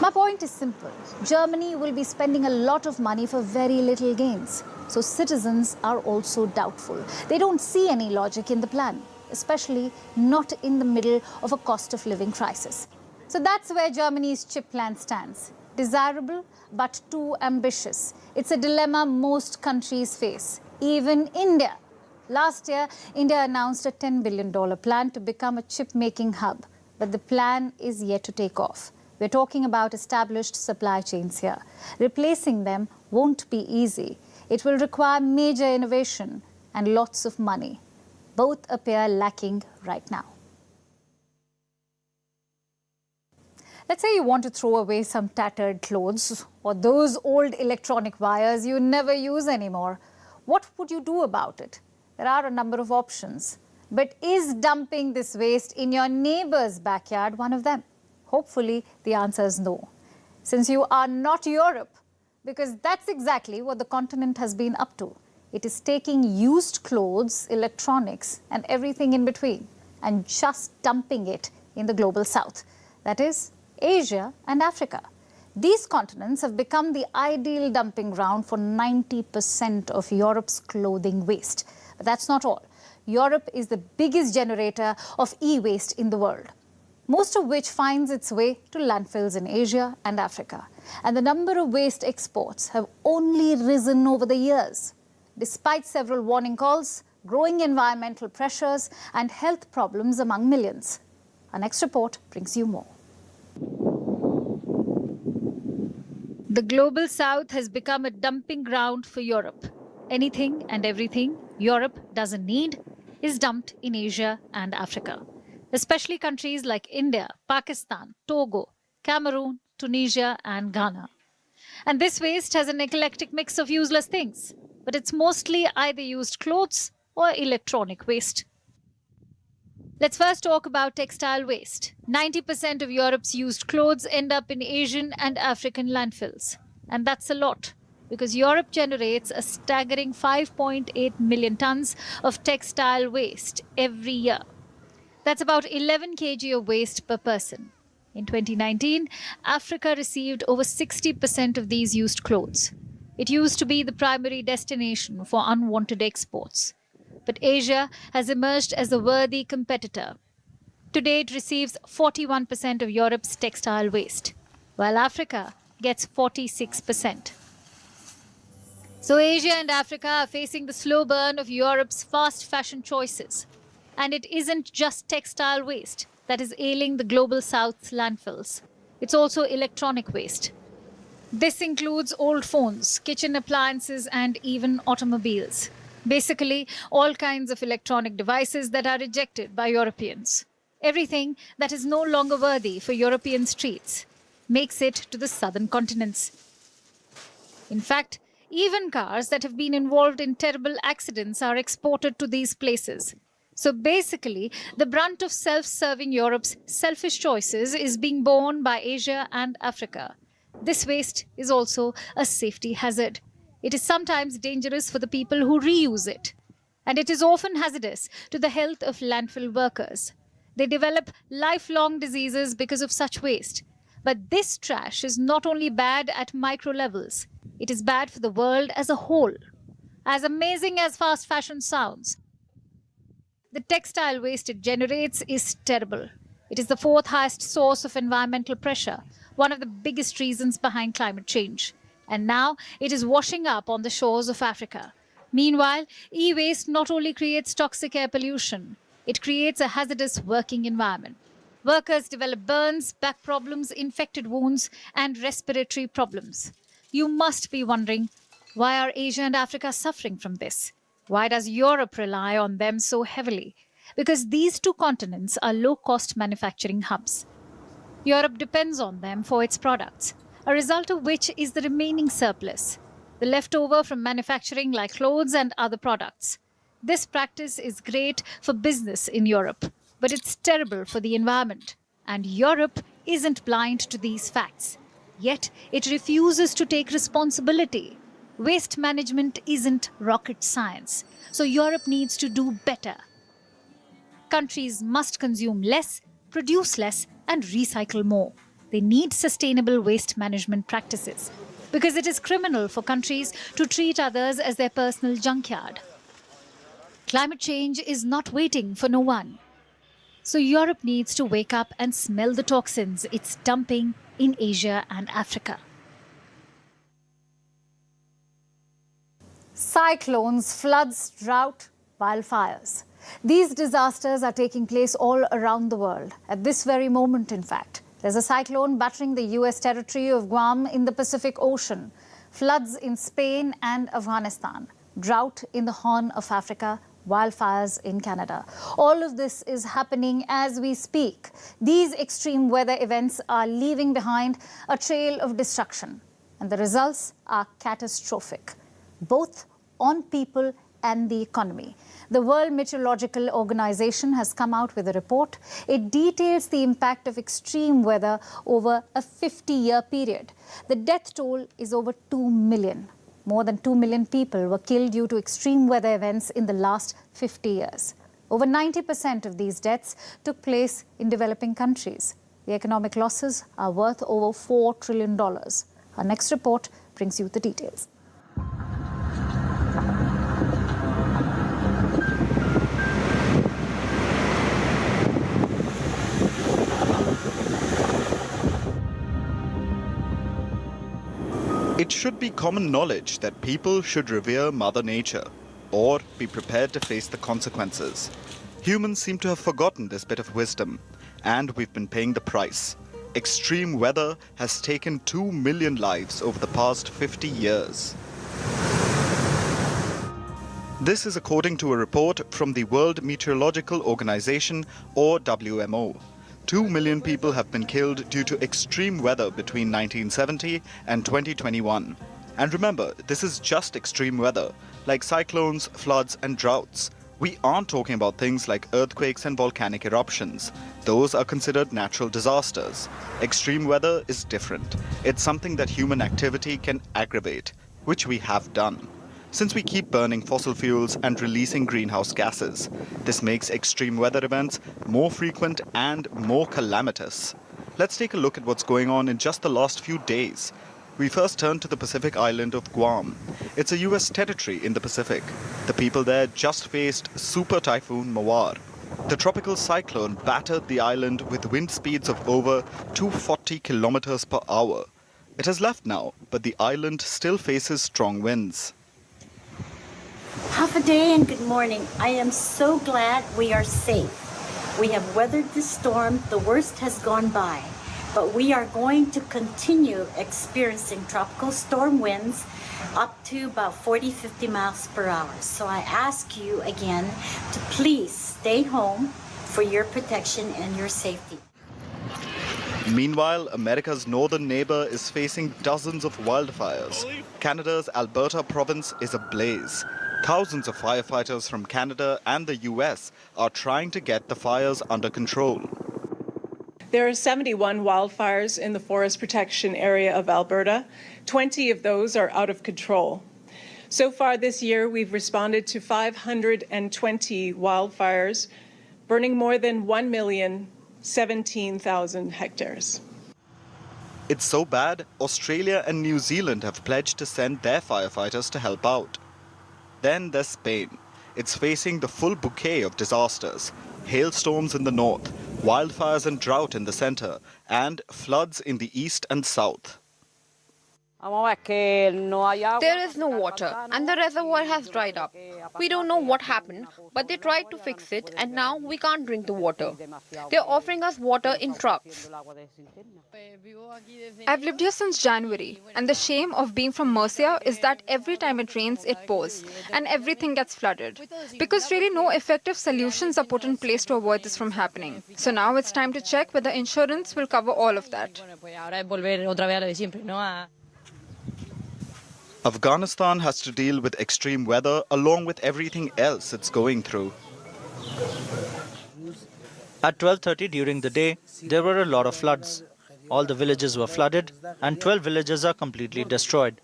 My point is simple. Germany will be spending a lot of money for very little gains. So citizens are also doubtful. They don't see any logic in the plan, especially not in the middle of a cost of living crisis. So that's where Germany's chip plan stands. Desirable, but too ambitious. It's a dilemma most countries face, even India. Last year, India announced a $10 billion plan to become a chip-making hub. But the plan is yet to take off. We're talking about established supply chains here. Replacing them won't be easy. It will require major innovation and lots of money. Both appear lacking right now. Let's say you want to throw away some tattered clothes or those old electronic wires you never use anymore. What would you do about it? There are a number of options. But is dumping this waste in your neighbor's backyard one of them? Hopefully, the answer is no. Since you are not Europe, because that's exactly what the continent has been up to. It is taking used clothes, electronics, and everything in between, and just dumping it in the global south. That is, Asia and Africa. These continents have become the ideal dumping ground for 90% of Europe's clothing waste. But that's not all. Europe is the biggest generator of e-waste in the world, most of which finds its way to landfills in Asia and Africa. And the number of waste exports have only risen over the years, despite several warning calls, growing environmental pressures, and health problems among millions. Our next report brings you more. The global south has become a dumping ground for Europe. Anything and everything Europe doesn't need is dumped in Asia and Africa, especially countries like India, Pakistan, Togo, Cameroon, Tunisia, and Ghana. And this waste has an eclectic mix of useless things, but it's mostly either used clothes or electronic waste. Let's first talk about textile waste. 90% of Europe's used clothes end up in Asian and African landfills. And that's a lot, because Europe generates a staggering 5.8 million tons of textile waste every year. That's about 11 kg of waste per person. In 2019, Africa received over 60% of these used clothes. It used to be the primary destination for unwanted exports. But Asia has emerged as a worthy competitor. Today, it receives 41% of Europe's textile waste, while Africa gets 46%. So Asia and Africa are facing the slow burn of Europe's fast fashion choices. And it isn't just textile waste that is ailing the global south's landfills. It's also electronic waste. This includes old phones, kitchen appliances, and even automobiles. Basically, all kinds of electronic devices that are rejected by Europeans. Everything that is no longer worthy for European streets makes it to the southern continents. In fact, even cars that have been involved in terrible accidents are exported to these places. So basically, the brunt of self-serving Europe's selfish choices is being borne by Asia and Africa. This waste is also a safety hazard. It is sometimes dangerous for the people who reuse it. And it is often hazardous to the health of landfill workers. They develop lifelong diseases because of such waste. But this trash is not only bad at micro levels, it is bad for the world as a whole. As amazing as fast fashion sounds, the textile waste it generates is terrible. It is the fourth highest source of environmental pressure, one of the biggest reasons behind climate change. And now it is washing up on the shores of Africa. Meanwhile, e-waste not only creates toxic air pollution, it creates a hazardous working environment. Workers develop burns, back problems, infected wounds, and respiratory problems. You must be wondering, why are Asia and Africa suffering from this? Why does Europe rely on them so heavily? Because these two continents are low-cost manufacturing hubs. Europe depends on them for its products, a result of which is the remaining surplus, the leftover from manufacturing like clothes and other products. This practice is great for business in Europe, but it's terrible for the environment. And Europe isn't blind to these facts. Yet it refuses to take responsibility. Waste management isn't rocket science, so Europe needs to do better. Countries must consume less, produce less, and recycle more. They need sustainable waste management practices, because it is criminal for countries to treat others as their personal junkyard. Climate change is not waiting for no one. So Europe needs to wake up and smell the toxins it's dumping in Asia and Africa. Cyclones, floods, drought, wildfires. These disasters are taking place all around the world, at this very moment, in fact. There's a cyclone battering the US territory of Guam in the Pacific Ocean, floods in Spain and Afghanistan, drought in the Horn of Africa, wildfires in Canada. All of this is happening as we speak. These extreme weather events are leaving behind a trail of destruction, and the results are catastrophic, both on people and the economy. The World Meteorological Organization has come out with a report. It details the impact of extreme weather over a 50-year period. The death toll is over 2 million. More than 2 million people were killed due to extreme weather events in the last 50 years. Over 90% of these deaths took place in developing countries. The economic losses are worth over $4 trillion. Our next report brings you the details. It should be common knowledge that people should revere Mother Nature or be prepared to face the consequences. Humans seem to have forgotten this bit of wisdom, and we've been paying the price. Extreme weather has taken 2 million lives over the past 50 years. This is according to a report from the World Meteorological Organization, or WMO. 2 million people have been killed due to extreme weather between 1970 and 2021. And remember, this is just extreme weather, like cyclones, floods, and droughts. We aren't talking about things like earthquakes and volcanic eruptions. Those are considered natural disasters. Extreme weather is different. It's something that human activity can aggravate, which we have done. Since we keep burning fossil fuels and releasing greenhouse gases, this makes extreme weather events more frequent and more calamitous. Let's take a look at what's going on in just the last few days. We first turn to the Pacific island of Guam. It's a US territory in the Pacific. The people there just faced Super Typhoon Mawar. The tropical cyclone battered the island with wind speeds of over 240 kilometers per hour. It has left now, but the island still faces strong winds. Half a day and good morning. I am so glad we are safe. We have weathered this storm. The worst has gone by. But we are going to continue experiencing tropical storm winds up to about 40-50 miles per hour. So I ask you again to please stay home for your protection and your safety. Meanwhile, America's northern neighbor is facing dozens of wildfires. Canada's Alberta province is ablaze. Thousands of firefighters from Canada and the US are trying to get the fires under control. There are 71 wildfires in the forest protection area of Alberta. 20 of those are out of control. So far this year, we've responded to 520 wildfires, burning more than 1,017,000 hectares. It's so bad, Australia and New Zealand have pledged to send their firefighters to help out. Then there's Spain. It's facing the full bouquet of disasters. Hailstorms in the north, wildfires and drought in the center, and floods in the east and south. There is no water and the reservoir has dried up. We don't know what happened, but they tried to fix it and now we can't drink the water. They're offering us water in trucks. I've lived here since January, and the shame of being from Murcia is that every time it rains, it pours, and everything gets flooded. Because really no effective solutions are put in place to avoid this from happening. So now it's time to check whether insurance will cover all of that. Afghanistan has to deal with extreme weather along with everything else it's going through. At 12:30 during the day, there were a lot of floods. All the villages were flooded and 12 villages are completely destroyed.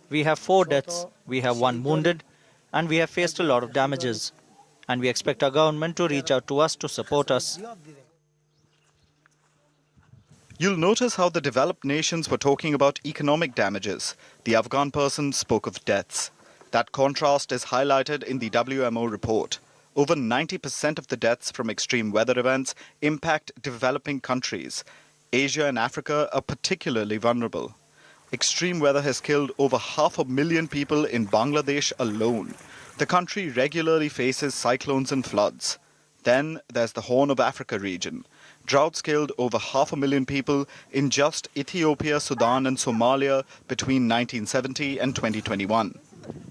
We have 4 deaths, we have 1 wounded, and we have faced a lot of damages. And we expect our government to reach out to us to support us. You'll notice how the developed nations were talking about economic damages. The Afghan person spoke of deaths. That contrast is highlighted in the WMO report. Over 90% of the deaths from extreme weather events impact developing countries. Asia and Africa are particularly vulnerable. Extreme weather has killed over 500,000 people in Bangladesh alone. The country regularly faces cyclones and floods. Then there's the Horn of Africa region. Droughts killed over 500,000 people in just Ethiopia, Sudan and Somalia between 1970 and 2021.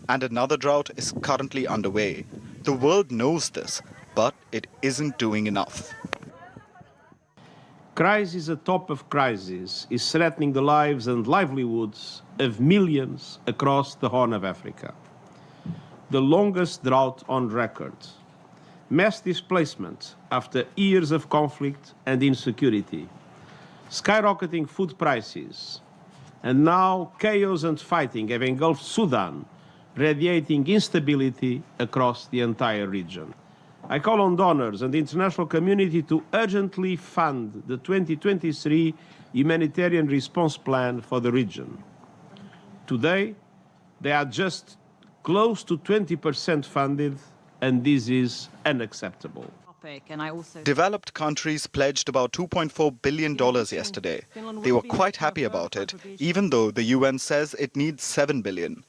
And another drought is currently underway. The world knows this, but it isn't doing enough. Crisis atop of crisis is threatening the lives and livelihoods of millions across the Horn of Africa. The longest drought on record. Mass displacement after years of conflict and insecurity, skyrocketing food prices, and now chaos and fighting have engulfed Sudan, radiating instability across the entire region. I call on donors and the international community to urgently fund the 2023 humanitarian response plan for the region. Today, they are just close to 20% funded, and this is unacceptable. Developed countries pledged about $2.4 billion yesterday. They were quite happy about it, even though the UN says it needs $7 billion.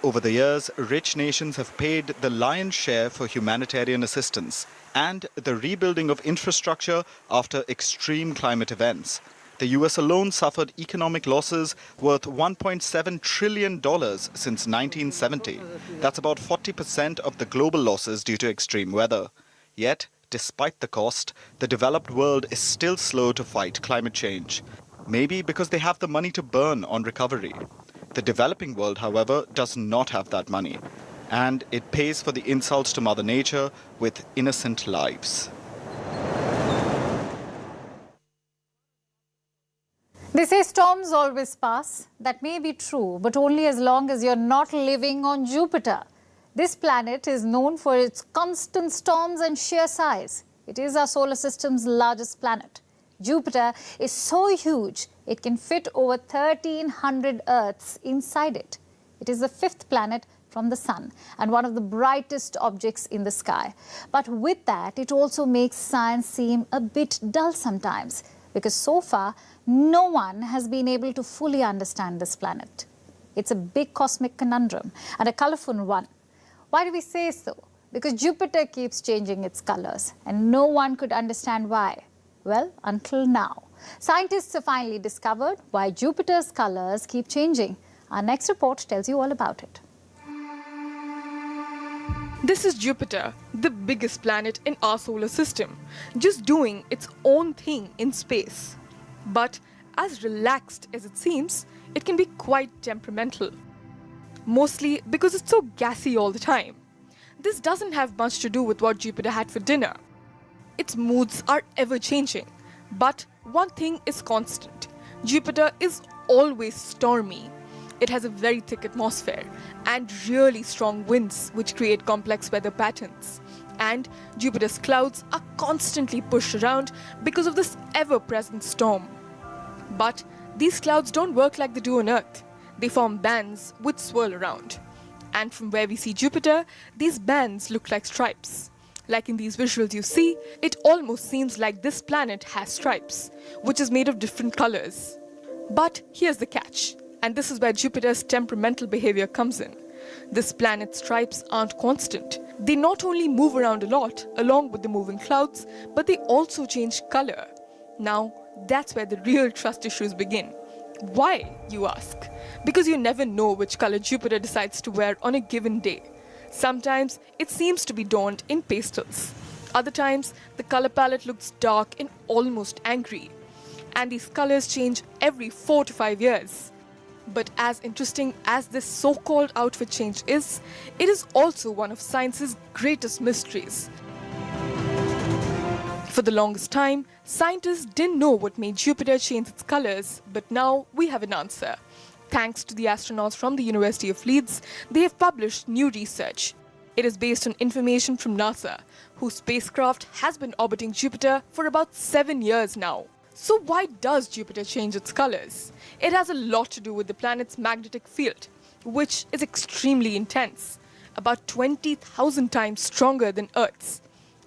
Over the years, rich nations have paid the lion's share for humanitarian assistance and the rebuilding of infrastructure after extreme climate events. The US alone suffered economic losses worth $1.7 trillion since 1970. That's about 40% of the global losses due to extreme weather. Yet, despite the cost, the developed world is still slow to fight climate change. Maybe because they have the money to burn on recovery. The developing world, however, does not have that money. And it pays for the insults to Mother Nature with innocent lives. They say storms always pass. That may be true, but only as long as you're not living on Jupiter. This planet is known for its constant storms and sheer size. It is our solar system's largest planet. Jupiter is so huge, it can fit over 1,300 Earths inside it. It is the 5th planet from the Sun and one of the brightest objects in the sky. But with that, it also makes science seem a bit dull sometimes, because so far, no one has been able to fully understand this planet. It's a big cosmic conundrum and a colorful one. Why do we say so? Because Jupiter keeps changing its colors, and no one could understand why. Well, until now. Scientists have finally discovered why Jupiter's colors keep changing. Our next report tells you all about it. This is Jupiter, the biggest planet in our solar system, just doing its own thing in space. But as relaxed as it seems, it can be quite temperamental. Mostly because it's so gassy all the time. This doesn't have much to do with what Jupiter had for dinner. Its moods are ever changing. But one thing is constant. Jupiter is always stormy. It has a very thick atmosphere and really strong winds which create complex weather patterns. And Jupiter's clouds are constantly pushed around because of this ever-present storm. But these clouds don't work like they do on Earth. They form bands which swirl around. And from where we see Jupiter, these bands look like stripes. Like in these visuals you see, it almost seems like this planet has stripes, which is made of different colors. But here's the catch, and this is where Jupiter's temperamental behavior comes in. This planet's stripes aren't constant. They not only move around a lot, along with the moving clouds, but they also change color. Now, that's where the real trust issues begin. Why, you ask? Because you never know which color Jupiter decides to wear on a given day. Sometimes it seems to be donned in pastels. Other times, the color palette looks dark and almost angry. And these colors change every 4 to 5 years. But as interesting as this so-called outfit change is, it is also one of science's greatest mysteries. For the longest time, scientists didn't know what made Jupiter change its colors, but now we have an answer. Thanks to the astronauts from the University of Leeds, they have published new research. It is based on information from NASA, whose spacecraft has been orbiting Jupiter for about 7 years now. So why does Jupiter change its colors? It has a lot to do with the planet's magnetic field, which is extremely intense, about 20,000 times stronger than Earth's.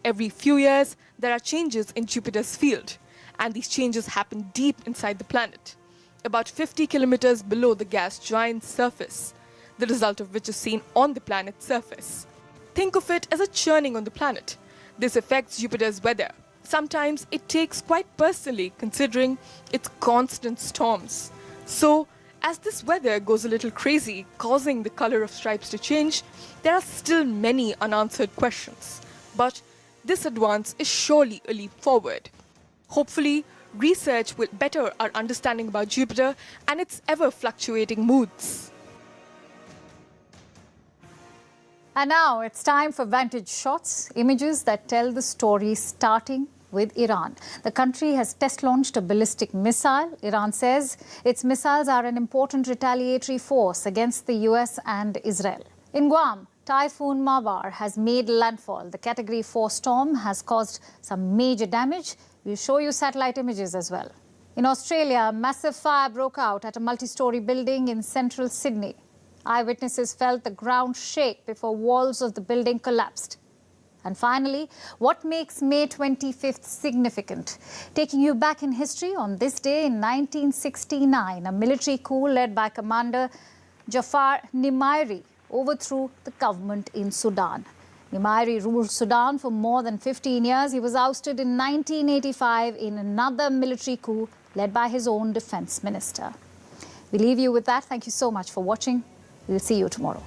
Every few years, there are changes in Jupiter's field, and these changes happen deep inside the planet, about 50 kilometers below the gas giant's surface, the result of which is seen on the planet's surface. Think of it as a churning on the planet. This affects Jupiter's weather. Sometimes it takes quite personally, considering its constant storms. So, as this weather goes a little crazy, causing the color of stripes to change, there are still many unanswered questions. But this advance is surely a leap forward. Hopefully, research will better our understanding about Jupiter and its ever-fluctuating moods. And now it's time for Vantage Shots, images that tell the story starting with Iran. The country has test-launched a ballistic missile. Iran says its missiles are an important retaliatory force against the US and Israel. In Guam, Typhoon Mawar has made landfall. The Category 4 storm has caused some major damage. We'll show you satellite images as well. In Australia, a massive fire broke out at a multi-story building in central Sydney. Eyewitnesses felt the ground shake before walls of the building collapsed. And finally, what makes May 25th significant? Taking you back in history, on this day in 1969, a military coup led by Commander Jafar Nimairi overthrew the government in Sudan. Nimairi ruled Sudan for more than 15 years. He was ousted in 1985 in another military coup led by his own defense minister. We leave you with that. Thank you so much for watching. We'll see you tomorrow.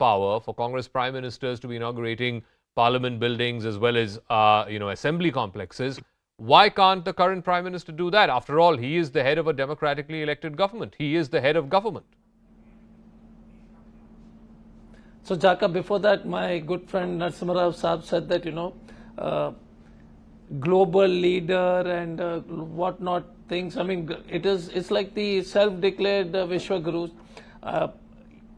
power for Congress prime ministers to be inaugurating parliament buildings as well as, assembly complexes. Why can't the current prime minister do that? After all, he is the head of a democratically elected government. He is the head of government. So, Jaka, before that, my good friend Narasimha Rao Saab said that, global leader and whatnot things. I mean, it's like the self-declared Vishwa Gurus.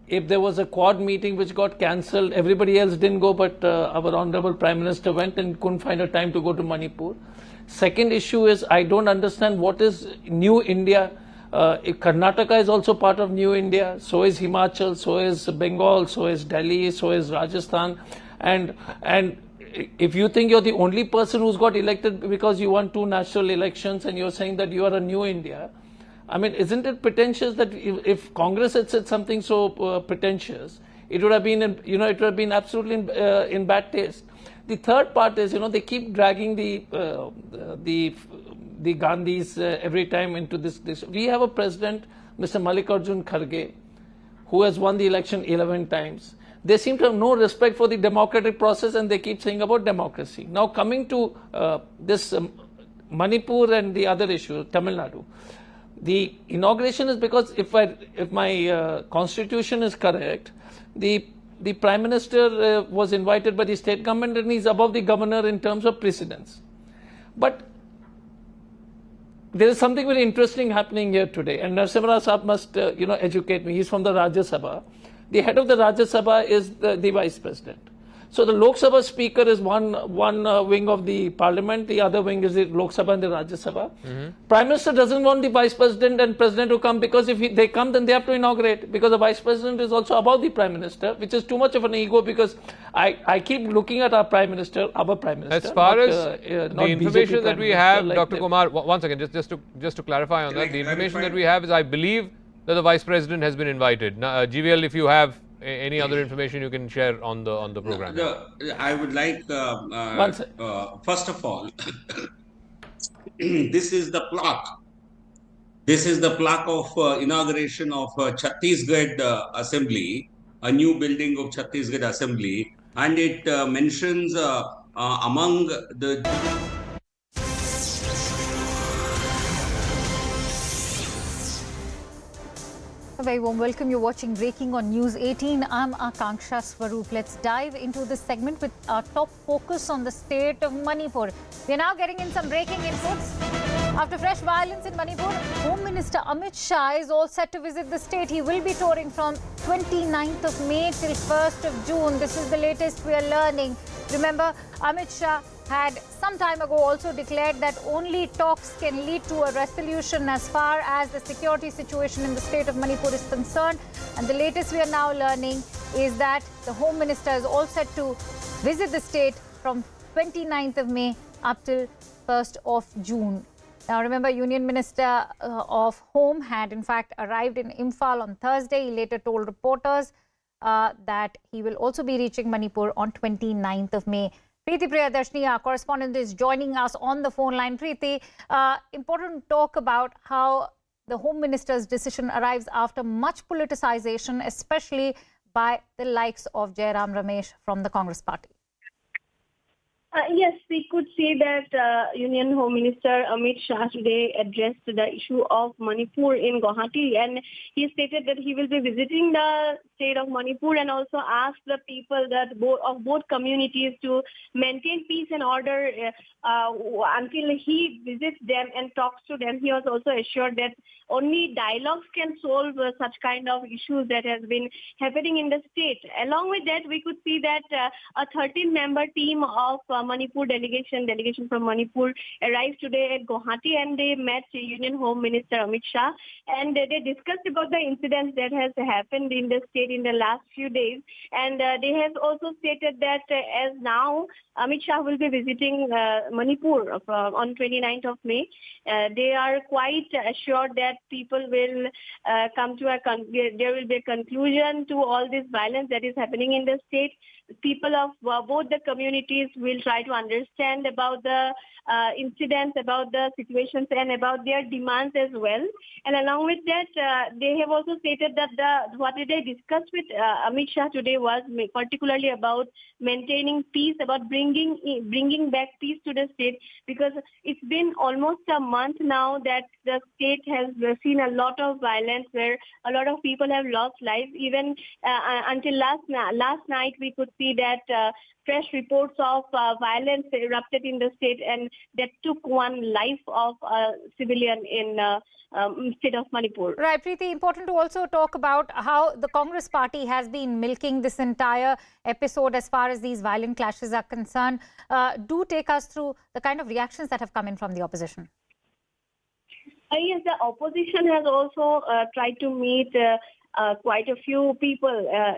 If there was a Quad meeting which got cancelled, everybody else didn't go, but our Honorable Prime Minister went and couldn't find a time to go to Manipur. Second issue is, I don't understand what is New India. Karnataka is also part of New India, so is Himachal, so is Bengal, so is Delhi, so is Rajasthan. And if you think you're the only person who's got elected because you won 2 national elections and you're saying that you are a New India, I mean, isn't it pretentious that if Congress had said something so pretentious, it would have been, it would have been absolutely in bad taste. The third part is, they keep dragging the Gandhis every time into this. We have a president, Mr. Mallikarjun Kharge, who has won the election 11 times. They seem to have no respect for the democratic process, and they keep saying about democracy. Now, coming to this Manipur and the other issue, Tamil Nadu. The inauguration is because if my constitution is correct, the Prime Minister was invited by the state government and he's above the governor in terms of precedence. But there is something very interesting happening here today, and Narasimha Rao Saab must educate me. He's from the Rajya Sabha. The head of the Rajya Sabha is the Vice President. So the Lok Sabha Speaker is one wing of the Parliament, the other wing is the Lok Sabha and the Rajya Sabha. Prime Minister doesn't want the Vice President and President to come, because if they come, then they have to inaugurate, because the Vice President is also above the Prime Minister, which is too much of an ego, because I keep looking at our Prime Minister, As far as the information that we have, like Dr. Kumar, one second, just to clarify on that, the information that we have is, I believe that the Vice President has been invited. Now, GVL, if you have any other information you can share on the program. I would like, first of all, this is the plaque. This is the plaque of inauguration of Chhattisgarh Assembly, a new building of Chhattisgarh Assembly, and it mentions among the... A very warm welcome. You're watching Breaking on News 18. I'm Akanksha Swaroop. Let's dive into this segment with our top focus on the state of Manipur. We're now getting in some breaking inputs. After fresh violence in Manipur, Home Minister Amit Shah is all set to visit the state. He will be touring from 29th of May till 1st of June. This is the latest we are learning. Remember, Amit Shah had some time ago also declared that only talks can lead to a resolution as far as the security situation in the state of Manipur is concerned. And the latest we are now learning is that the Home Minister is all set to visit the state from 29th of May up till 1st of June. Now, remember, Union Minister of Home had in fact arrived in Imphal on Thursday. He later told reporters that he will also be reaching Manipur on 29th of May. Preeti Priyadarshini, our correspondent, is joining us on the phone line. Preeti, important to talk about how the Home Minister's decision arrives after much politicization, especially by the likes of Jairam Ramesh from the Congress party. Yes, we could say that Union Home Minister Amit Shah today addressed the issue of Manipur in Guwahati, and he stated that he will be visiting the state of Manipur and also asked the people that both communities to maintain peace and order until he visits them and talks to them. He was also assured that only dialogues can solve such kind of issues that has been happening in the state. Along with that, we could see that a 13-member team of Manipur delegation from Manipur arrived today at Guwahati, and they met Union Home Minister Amit Shah, and they discussed about the incidents that has happened in the state in the last few days. And they have also stated that as now Amit Shah will be visiting Manipur on 29th of May. They are quite assured that people will come to there will be a conclusion to all this violence that is happening in the state. people of both the communities will try to understand about the incidents, about the situations, and about their demands as well. And along with that, they have also stated that what they discussed with Amit Shah today was particularly about maintaining peace, about bringing back peace to the state, because it's been almost a month now that the state has seen a lot of violence where a lot of people have lost lives. Even until last night, we could see that fresh reports of violence erupted in the state, and that took one life of a civilian in state of Manipur. Right, Preeti, important to also talk about how the Congress party has been milking this entire episode as far as these violent clashes are concerned. Do take us through the kind of reactions that have come in from the opposition. Yes, the opposition has also tried to meet quite a few people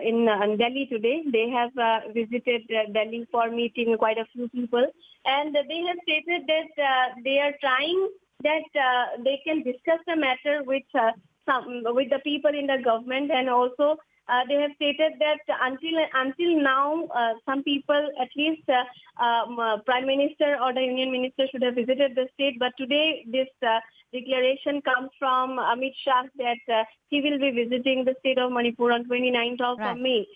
in Delhi today. They have visited Delhi for meeting quite a few people, and they have stated that they are trying that they can discuss the matter with the people in the government, and also they have stated that until now, some people, at least Prime Minister or the Union Minister, should have visited the state. But today, this declaration comes from Amit Shah that he will be visiting the state of Manipur on 29th of May.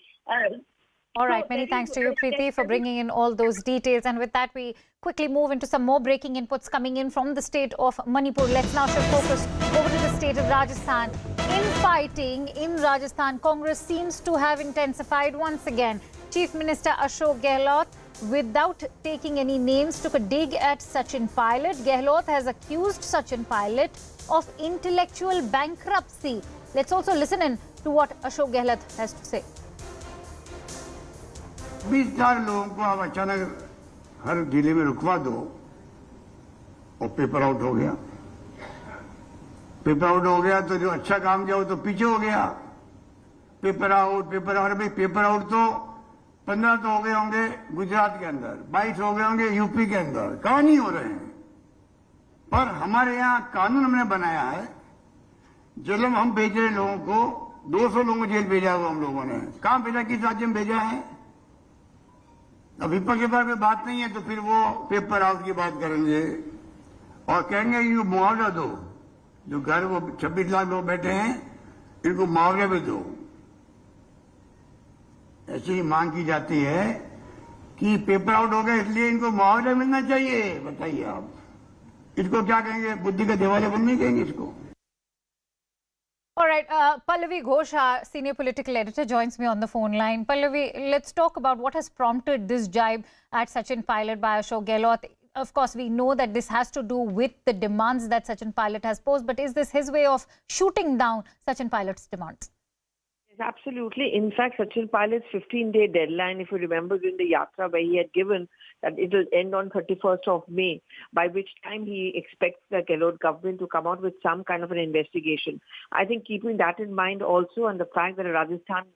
All right, many thanks to you, Preeti, for bringing in all those details. And with that, we quickly move into some more breaking inputs coming in from the state of Manipur. Let's now shift focus over to the state of Rajasthan. Infighting in Rajasthan, Congress seems to have intensified once again. Chief Minister Ashok Gehlot, without taking any names, took a dig at Sachin Pilot. Gehlot has accused Sachin Pilot of intellectual bankruptcy. Let's also listen in to what Ashok Gehlot has to say. 20,000 लोगों को आप अचानक हर जिले में रुकवा दो और paper out हो गया। पेपर आउट हो गया तो जो अच्छा काम किया वो तो पीछे हो गया। पेपर आउट भाई पेपर आउट तो 15 तो हो गए होंगे गुजरात के अंदर, 22 हो गए होंगे यूपी के अंदर, कहाँ नहीं हो रहे हैं। पर हमारे यहाँ कानून हमने बनाया है, जेल में हम भेज रहे लोगों को, 200 लोगों को जेल भेजा हुआ हम लोगों ने। कहाँ भेजा, किस राज्य में भेजा है? अब विपक्ष के बारे में बात नहीं है तो फिर वो पेपर आउट की बात करेंगे और कहेंगे कि मुआवजा दो, जो घर वो 26 लाख लोग बैठे हैं इनको मुआवजा भी दो। ऐसी मांग की जाती है कि पेपर आउट हो गया इसलिए इनको मुआवजा मिलना चाहिए। बताइए आप इसको क्या कहेंगे? बुद्धि का दिवाले बंद नहीं कहेंगे इसको। All right, Pallavi Ghosh, our senior political editor, joins me on the phone line. Pallavi, let's talk about what has prompted this jibe at Sachin Pilot by Ashok Gehlot. Of course, we know that this has to do with the demands that Sachin Pilot has posed, but is this his way of shooting down Sachin Pilot's demands? Yes, absolutely. In fact, Sachin Pilot's 15-day deadline, if you remember during the Yatra where he had given that it will end on 31st of May, by which time he expects the Gehlot government to come out with some kind of an investigation. I think keeping that in mind also, and the fact that a Rajasthan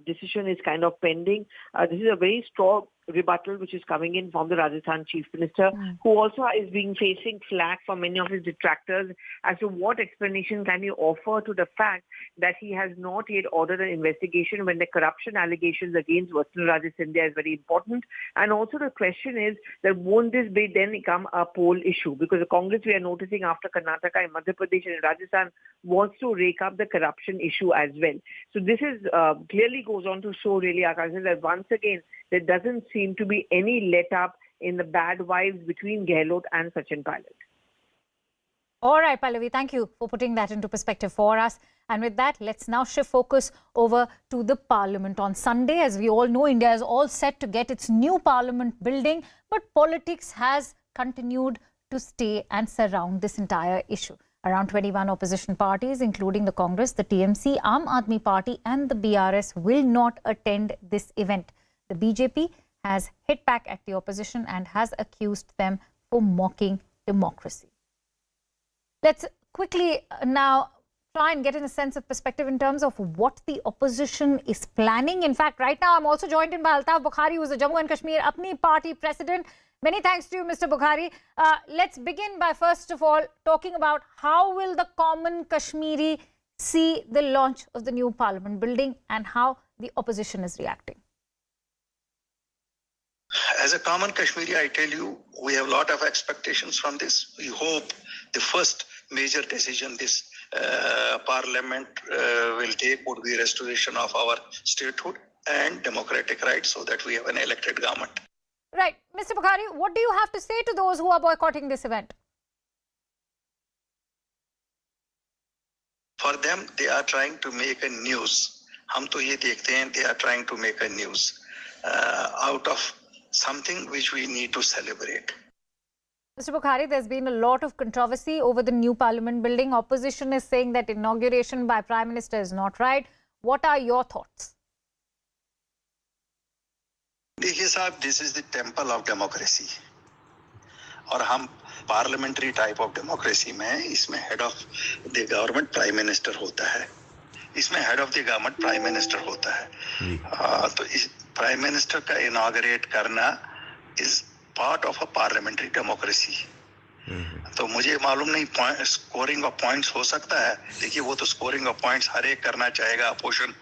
decision is kind of pending, this is a very strong rebuttal which is coming in from the Rajasthan Chief Minister, who also is being facing flack from many of his detractors as to what explanation can he offer to the fact that he has not yet ordered an investigation when the corruption allegations against Western Rajasthan is very important. And also the question is that won't this be then become a poll issue? Because the Congress, we are noticing after Karnataka and Madhya Pradesh and Rajasthan, wants to rake up the corruption issue as well. So this is clearly goes on to show really, Akash, that once again, there doesn't seem to be any let-up in the bad vibes between Gehlot and Sachin Pilot. All right, Pallavi, thank you for putting that into perspective for us. And with that, let's now shift focus over to the Parliament. On Sunday, as we all know, India is all set to get its new Parliament building, but politics has continued to stay and surround this entire issue. Around 21 opposition parties, including the Congress, the TMC, Aam Aadmi Party and the BRS will not attend this event. The BJP has hit back at the opposition and has accused them for mocking democracy. Let's quickly now try and get in a sense of perspective in terms of what the opposition is planning. In fact, right now I'm also joined in by Altaf Bukhari, who is the Jammu and Kashmir Apni Party president. Many thanks to you, Mr. Bukhari. Let's begin by first of all talking about how will the common Kashmiri see the launch of the new Parliament building and how the opposition is reacting. As a common Kashmiri, I tell you, we have a lot of expectations from this. We hope the first major decision this parliament will take would be restoration of our statehood and democratic rights so that we have an elected government. Right. Mr. Bukhari, what do you have to say to those who are boycotting this event? For them, they are trying to make a news. हम तो ये देखते हैं, they are trying to make a news out of something which we need to celebrate. Mr. Bukhari, there's been a lot of controversy over the new parliament building. Opposition is saying that inauguration by Prime Minister is not right. What are your thoughts? देखिए साहब, this is the temple of democracy. और हम parliamentary type of democracy में इसमें head of the government Prime Minister होता है. इसमें head of the government Prime Minister होता है. तो इस Prime Minister का inaugurate करना is part of a parliamentary democracy. तो मुझे मालूम नहीं स्कोरिंग ऑफ पॉइंट्स हो सकता है. देखिए वो तो स्कोरिंग ऑफ पॉइंट्स हर एक करना चाहेगा. अपोजिशन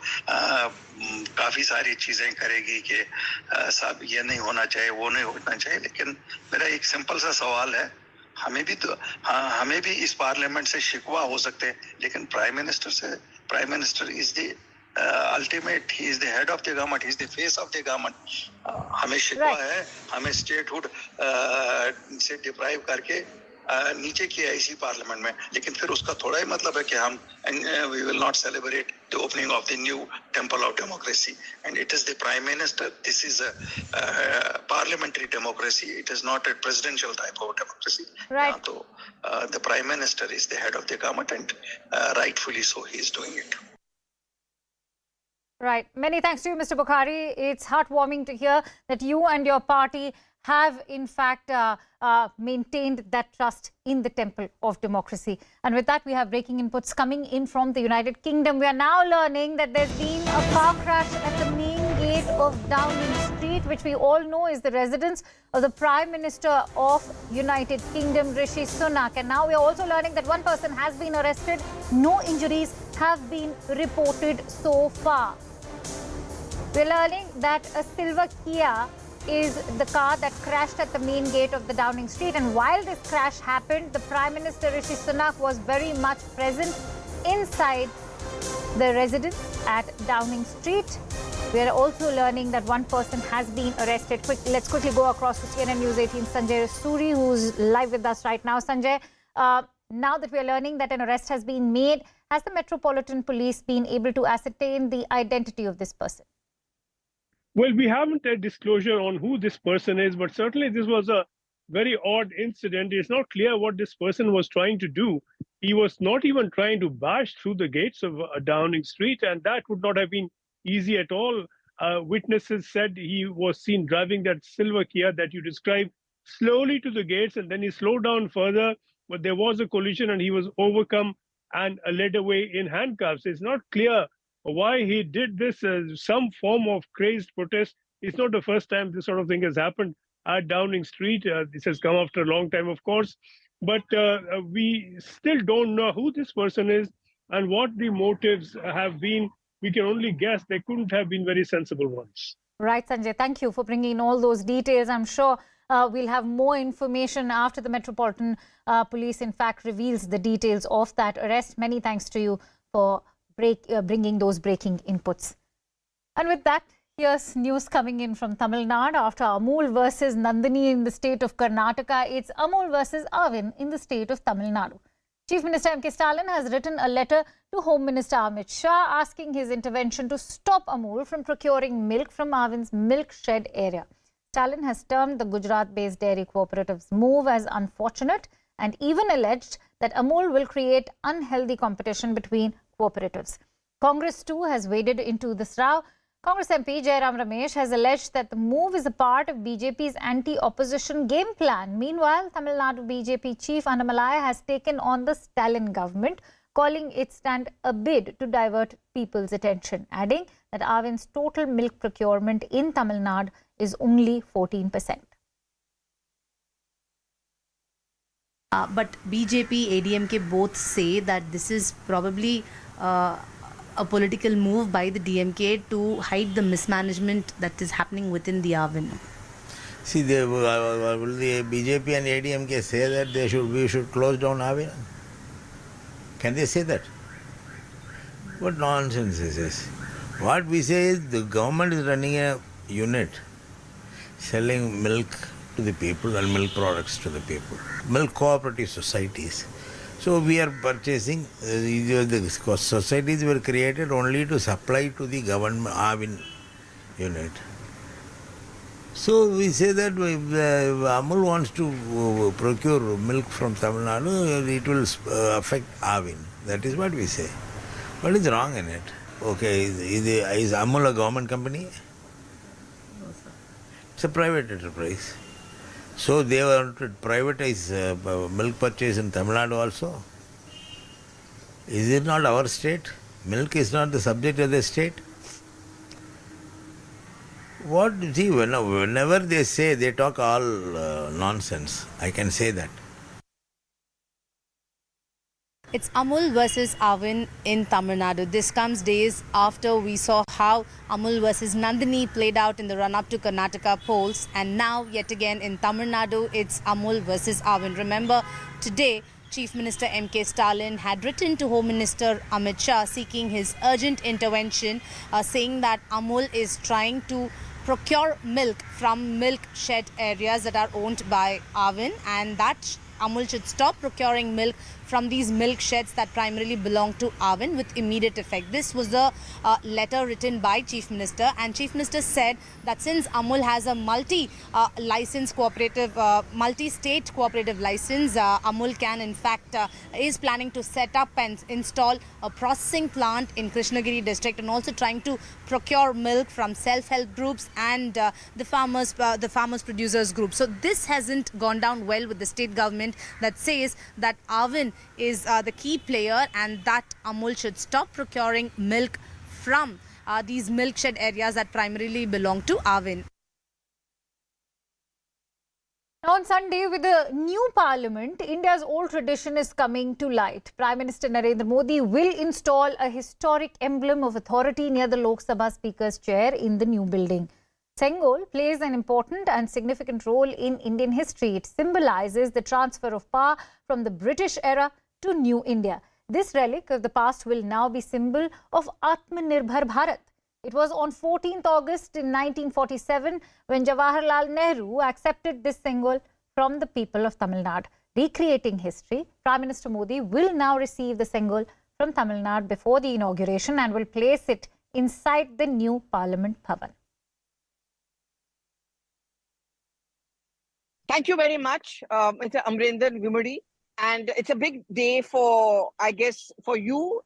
काफी सारी चीजें करेगी कि साहब ये नहीं होना चाहिए, वो नहीं होना चाहिए. लेकिन मेरा एक सिंपल सा सवाल है, हमें भी इस पार्लियामेंट से शिकवा हो सकते हैं, लेकिन prime minister is the ultimate, he is the head of the government, he is the face of the government. हमें शिकवा है, हमें स्टेटहुड से डिप्राइव करके नीचे किया इसी पार्लियामेंट में. लेकिन फिर उसका थोड़ा ही मतलब है कि हम we will not celebrate the opening of the new temple of democracy, and it is the prime minister. This is a parliamentary democracy, it is not a presidential type of democracy. Right. So the prime minister is the head of the government, and rightfully so he is doing it. Right. Many thanks to you, Mr. Bukhari. It's heartwarming to hear that you and your party have, in fact, maintained that trust in the temple of democracy. And with that, we have breaking inputs coming in from the United Kingdom. We are now learning that there's been a car crash at the main gate of Downing Street, which we all know is the residence of the Prime Minister of United Kingdom, Rishi Sunak. And now we are also learning that one person has been arrested. No injuries have been reported so far. We're learning that a silver Kia is the car that crashed at the main gate of the Downing Street. And while this crash happened, the Prime Minister Rishi Sunak was very much present inside the residence at Downing Street. We are also learning that one person has been arrested. Let's quickly go across to CNN News 18's Sanjay Suri, who's live with us right now. Sanjay, now that we are learning that an arrest has been made, has the Metropolitan Police been able to ascertain the identity of this person? Well, we haven't a disclosure on who this person is, but certainly this was a very odd incident. It's not clear what this person was trying to do. He was not even trying to bash through the gates of Downing Street, and that would not have been easy at all. Witnesses said he was seen driving that silver Kia that you described slowly to the gates, and then he slowed down further, but there was a collision and he was overcome and led away in handcuffs. It's not clear why he did this. Some form of crazed protest. It's not the first time this sort of thing has happened at Downing Street. This has come after a long time, of course. But we still don't know who this person is and what the motives have been. We can only guess. They couldn't have been very sensible ones. Right, Sanjay. Thank you for bringing in all those details. I'm sure we'll have more information after the Metropolitan Police, in fact, reveals the details of that arrest. Many thanks to you for bringing those breaking inputs. And with that, here's news coming in from Tamil Nadu. After Amul versus Nandini in the state of Karnataka, it's Amul versus Arvind in the state of Tamil Nadu. Chief Minister M.K. Stalin has written a letter to Home Minister Amit Shah asking his intervention to stop Amul from procuring milk from Arvind's milk shed area. Stalin has termed the Gujarat-based dairy cooperative's move as unfortunate and even alleged that Amul will create unhealthy competition between cooperatives. Congress too has waded into this row. Congress MP Jairam Ramesh has alleged that the move is a part of BJP's anti-opposition game plan. Meanwhile, Tamil Nadu BJP chief Annamalai has taken on the Stalin government, calling its stand a bid to divert people's attention, adding that Arvind's total milk procurement in Tamil Nadu is only 14%. But BJP, ADMK both say that this is probably a political move by the DMK to hide the mismanagement that is happening within the Avin? See, will the BJP and ADMK say that we should close down Avin? Can they say that? What nonsense is this? What we say is the government is running a unit selling milk to the people and milk products to the people. Milk cooperative societies. So we are purchasing, the societies were created only to supply to the government Avin unit. So we say that if Amul wants to procure milk from Tamil Nadu, it will affect Avin. That is what we say. What is wrong in it? Okay, is Amul a government company? No, sir. It's a private enterprise. So they want to privatize milk purchase in Tamil Nadu also. Is it not our state? Milk is not the subject of the state. Whenever they say, they talk all nonsense. I can say that. It's Amul versus Avin in Tamil Nadu. This comes days after we saw how Amul versus Nandini played out in the run-up to Karnataka polls. And now, yet again, in Tamil Nadu, it's Amul versus Avin. Remember, today, Chief Minister M.K. Stalin had written to Home Minister Amit Shah seeking his urgent intervention, saying that Amul is trying to procure milk from milk shed areas that are owned by Avin, and that Amul should stop procuring milk from these milk sheds that primarily belong to Avin with immediate effect. This was the letter written by Chief Minister, and Chief Minister said that since Amul has a multi-state cooperative license, Amul can in fact is planning to set up and install a processing plant in Krishnagiri district, and also trying to procure milk from self-help groups and the farmers producers group. So this hasn't gone down well with the state government that says that Avin is the key player and that Amul should stop procuring milk from these milk shed areas that primarily belong to Avin. Now on Sunday, with the new parliament, India's old tradition is coming to light. Prime Minister Narendra Modi will install a historic emblem of authority near the Lok Sabha Speaker's chair in the new building. Sengol plays an important and significant role in Indian history. It symbolizes the transfer of power from the British era to New India. This relic of the past will now be symbol of Atmanirbhar Bharat. It was on 14th August in 1947 when Jawaharlal Nehru accepted this Sengol from the people of Tamil Nadu. Recreating history, Prime Minister Modi will now receive the Sengol from Tamil Nadu before the inauguration and will place it inside the new Parliament Bhavan. Thank you very much, Mr. Amrinder Vimudi. And it's a big day for, I guess, for you.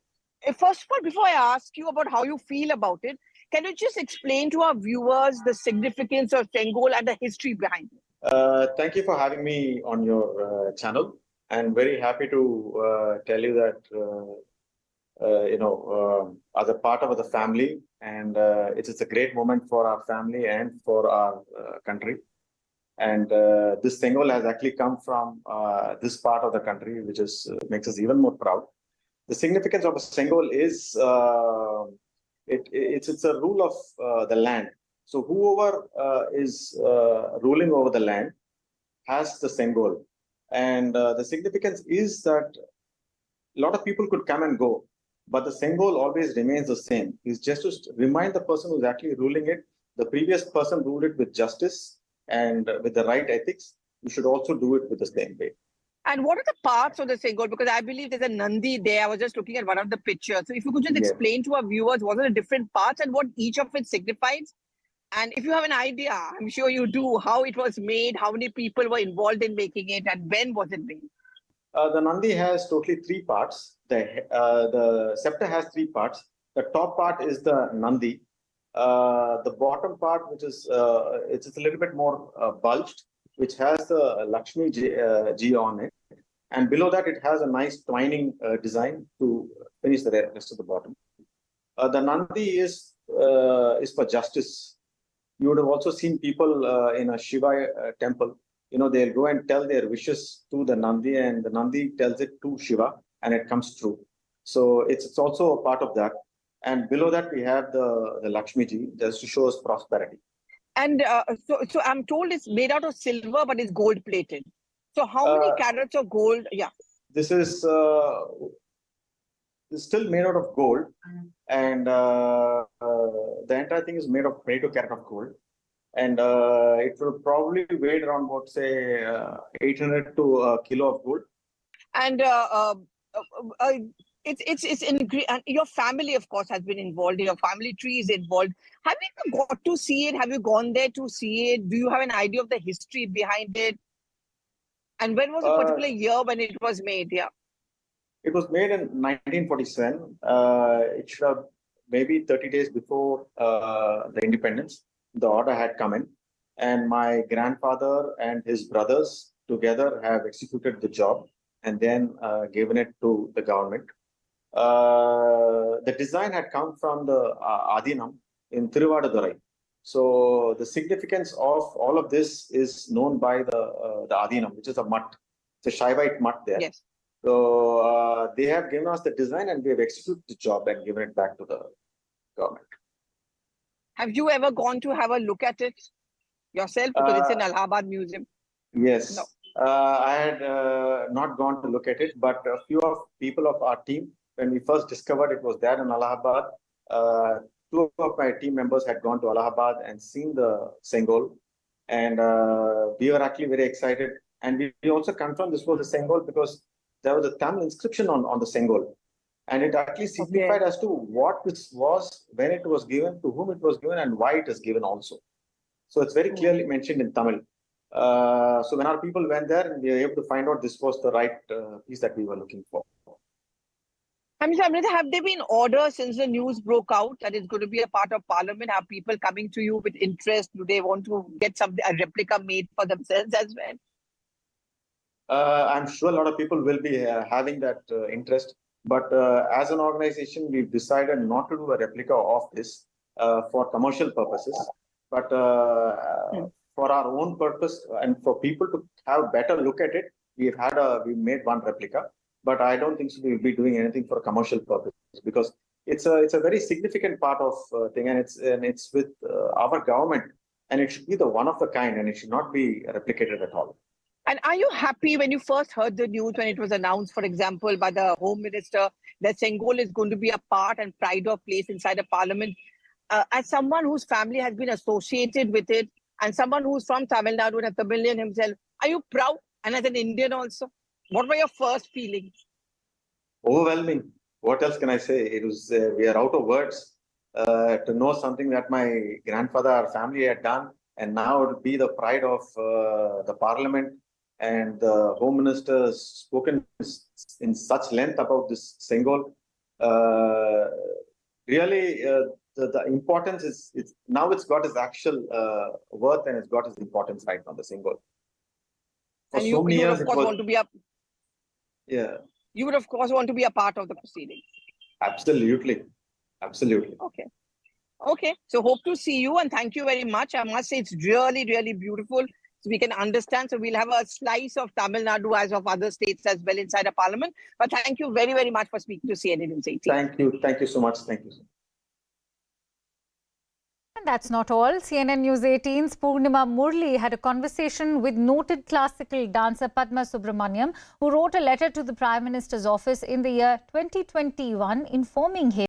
First of all, before I ask you about how you feel about it, can you just explain to our viewers the significance of Sengol and the history behind it? Thank you for having me on your channel. I'm very happy to tell you that, as a part of the family, and it is a great moment for our family and for our country. And this Sengol has actually come from this part of the country, which makes us even more proud. The significance of a Sengol is it's a rule of the land. So whoever is ruling over the land has the Sengol. And the significance is that a lot of people could come and go, but the Sengol always remains the same. It's just to remind the person who's actually ruling it, the previous person ruled it with justice and with the right ethics. You should also do it with the same way. And what are the parts of the Sengol? Because I believe there's a Nandi there. I was just looking at one of the pictures. So if you could just explain to our viewers, what are the different parts and what each of it signifies? And if you have an idea, I'm sure you do, how it was made, how many people were involved in making it, and when was it made? The Nandi has totally 3 parts. The scepter has 3 parts. The top part is the Nandi. The bottom part, which is it's a little bit more bulged, which has the Lakshmi Ji on it, and below that it has a nice twining design to finish the rest of the bottom. The Nandi is for justice. You would have also seen people in a Shiva temple. They'll go and tell their wishes to the Nandi, and the Nandi tells it to Shiva, and it comes true. So it's also a part of that. And below that, we have the Lakshmi Ji, just to show us prosperity. And so I'm told it's made out of silver, but it's gold plated. So how many carats of gold? Yeah. This is still made out of gold, and the entire thing is made of 22 karat of gold, and it will probably weigh around about say 800 to a kilo of gold. And it's in, and your family, of course, has been involved. Your family tree is involved. Have you got to see it? Have you gone there to see it? Do you have an idea of the history behind it? And when was a particular year when it was made? Yeah. It was made in 1947. It should have maybe 30 days before the independence. The order had come in, and my grandfather and his brothers together have executed the job and then given it to the government. The design had come from the Adinam in Tiruvadadurai. So the significance of all of this is known by the Adinam, which is a mutt. It's a Shaivite mutt there. Yes. So they have given us the design and we have executed the job and given it back to the government. Have you ever gone to have a look at it yourself? Because it's in Allahabad Museum. Yes. No. I had not gone to look at it, but a few of people of our team, when we first discovered it was there in Allahabad, two of my team members had gone to Allahabad and seen the Sengol, and we were actually very excited. And we also confirmed this was the Sengol because there was a Tamil inscription on the Sengol, and it actually signified as to what this was, when it was given, to whom it was given, and why it is given also. So it's very clearly mentioned in Tamil. So when our people went there, we were able to find out this was the right piece that we were looking for. Amrita, have there been orders since the news broke out that it's going to be a part of Parliament? Have people coming to you with interest? Do they want to get a replica made for themselves as well? I'm sure a lot of people will be having that interest. But as an organization, we've decided not to do a replica of this for commercial purposes, but for our own purpose and for people to have a better look at it. We made one replica, but I don't think so we'll be doing anything for a commercial purpose because it's a very significant part of thing, and it's with our government, and it should be the one of a kind, and it should not be replicated at all. And are you happy when you first heard the news, when it was announced, for example, by the Home Minister, that Sengol is going to be a part and pride of place inside the Parliament? As someone whose family has been associated with it, and someone who's from Tamil Nadu and a Tamilian himself, are you proud? And as an Indian also, what were your first feelings? Overwhelming. What else can I say? It was we are out of words to know something that my grandfather, our family had done, and now it would be the pride of the Parliament. And the Home Minister has spoken in such length about this Sengol. Really, the importance is now it's got its actual worth and it's got its importance right now, the Sengol. For and so many years, of course want to be a You would of course want to be a part of the proceedings. Absolutely. Okay. So hope to see you and thank you very much. I must say it's really, really beautiful. So we can understand. So we'll have a slice of Tamil Nadu as of other states as well inside the Parliament. But thank you very, very much for speaking to CNN News 18. Thank you so much. Thank you. And that's not all. CNN News 18's Purnima Murli had a conversation with noted classical dancer Padma Subramaniam, who wrote a letter to the Prime Minister's office in the year 2021 informing him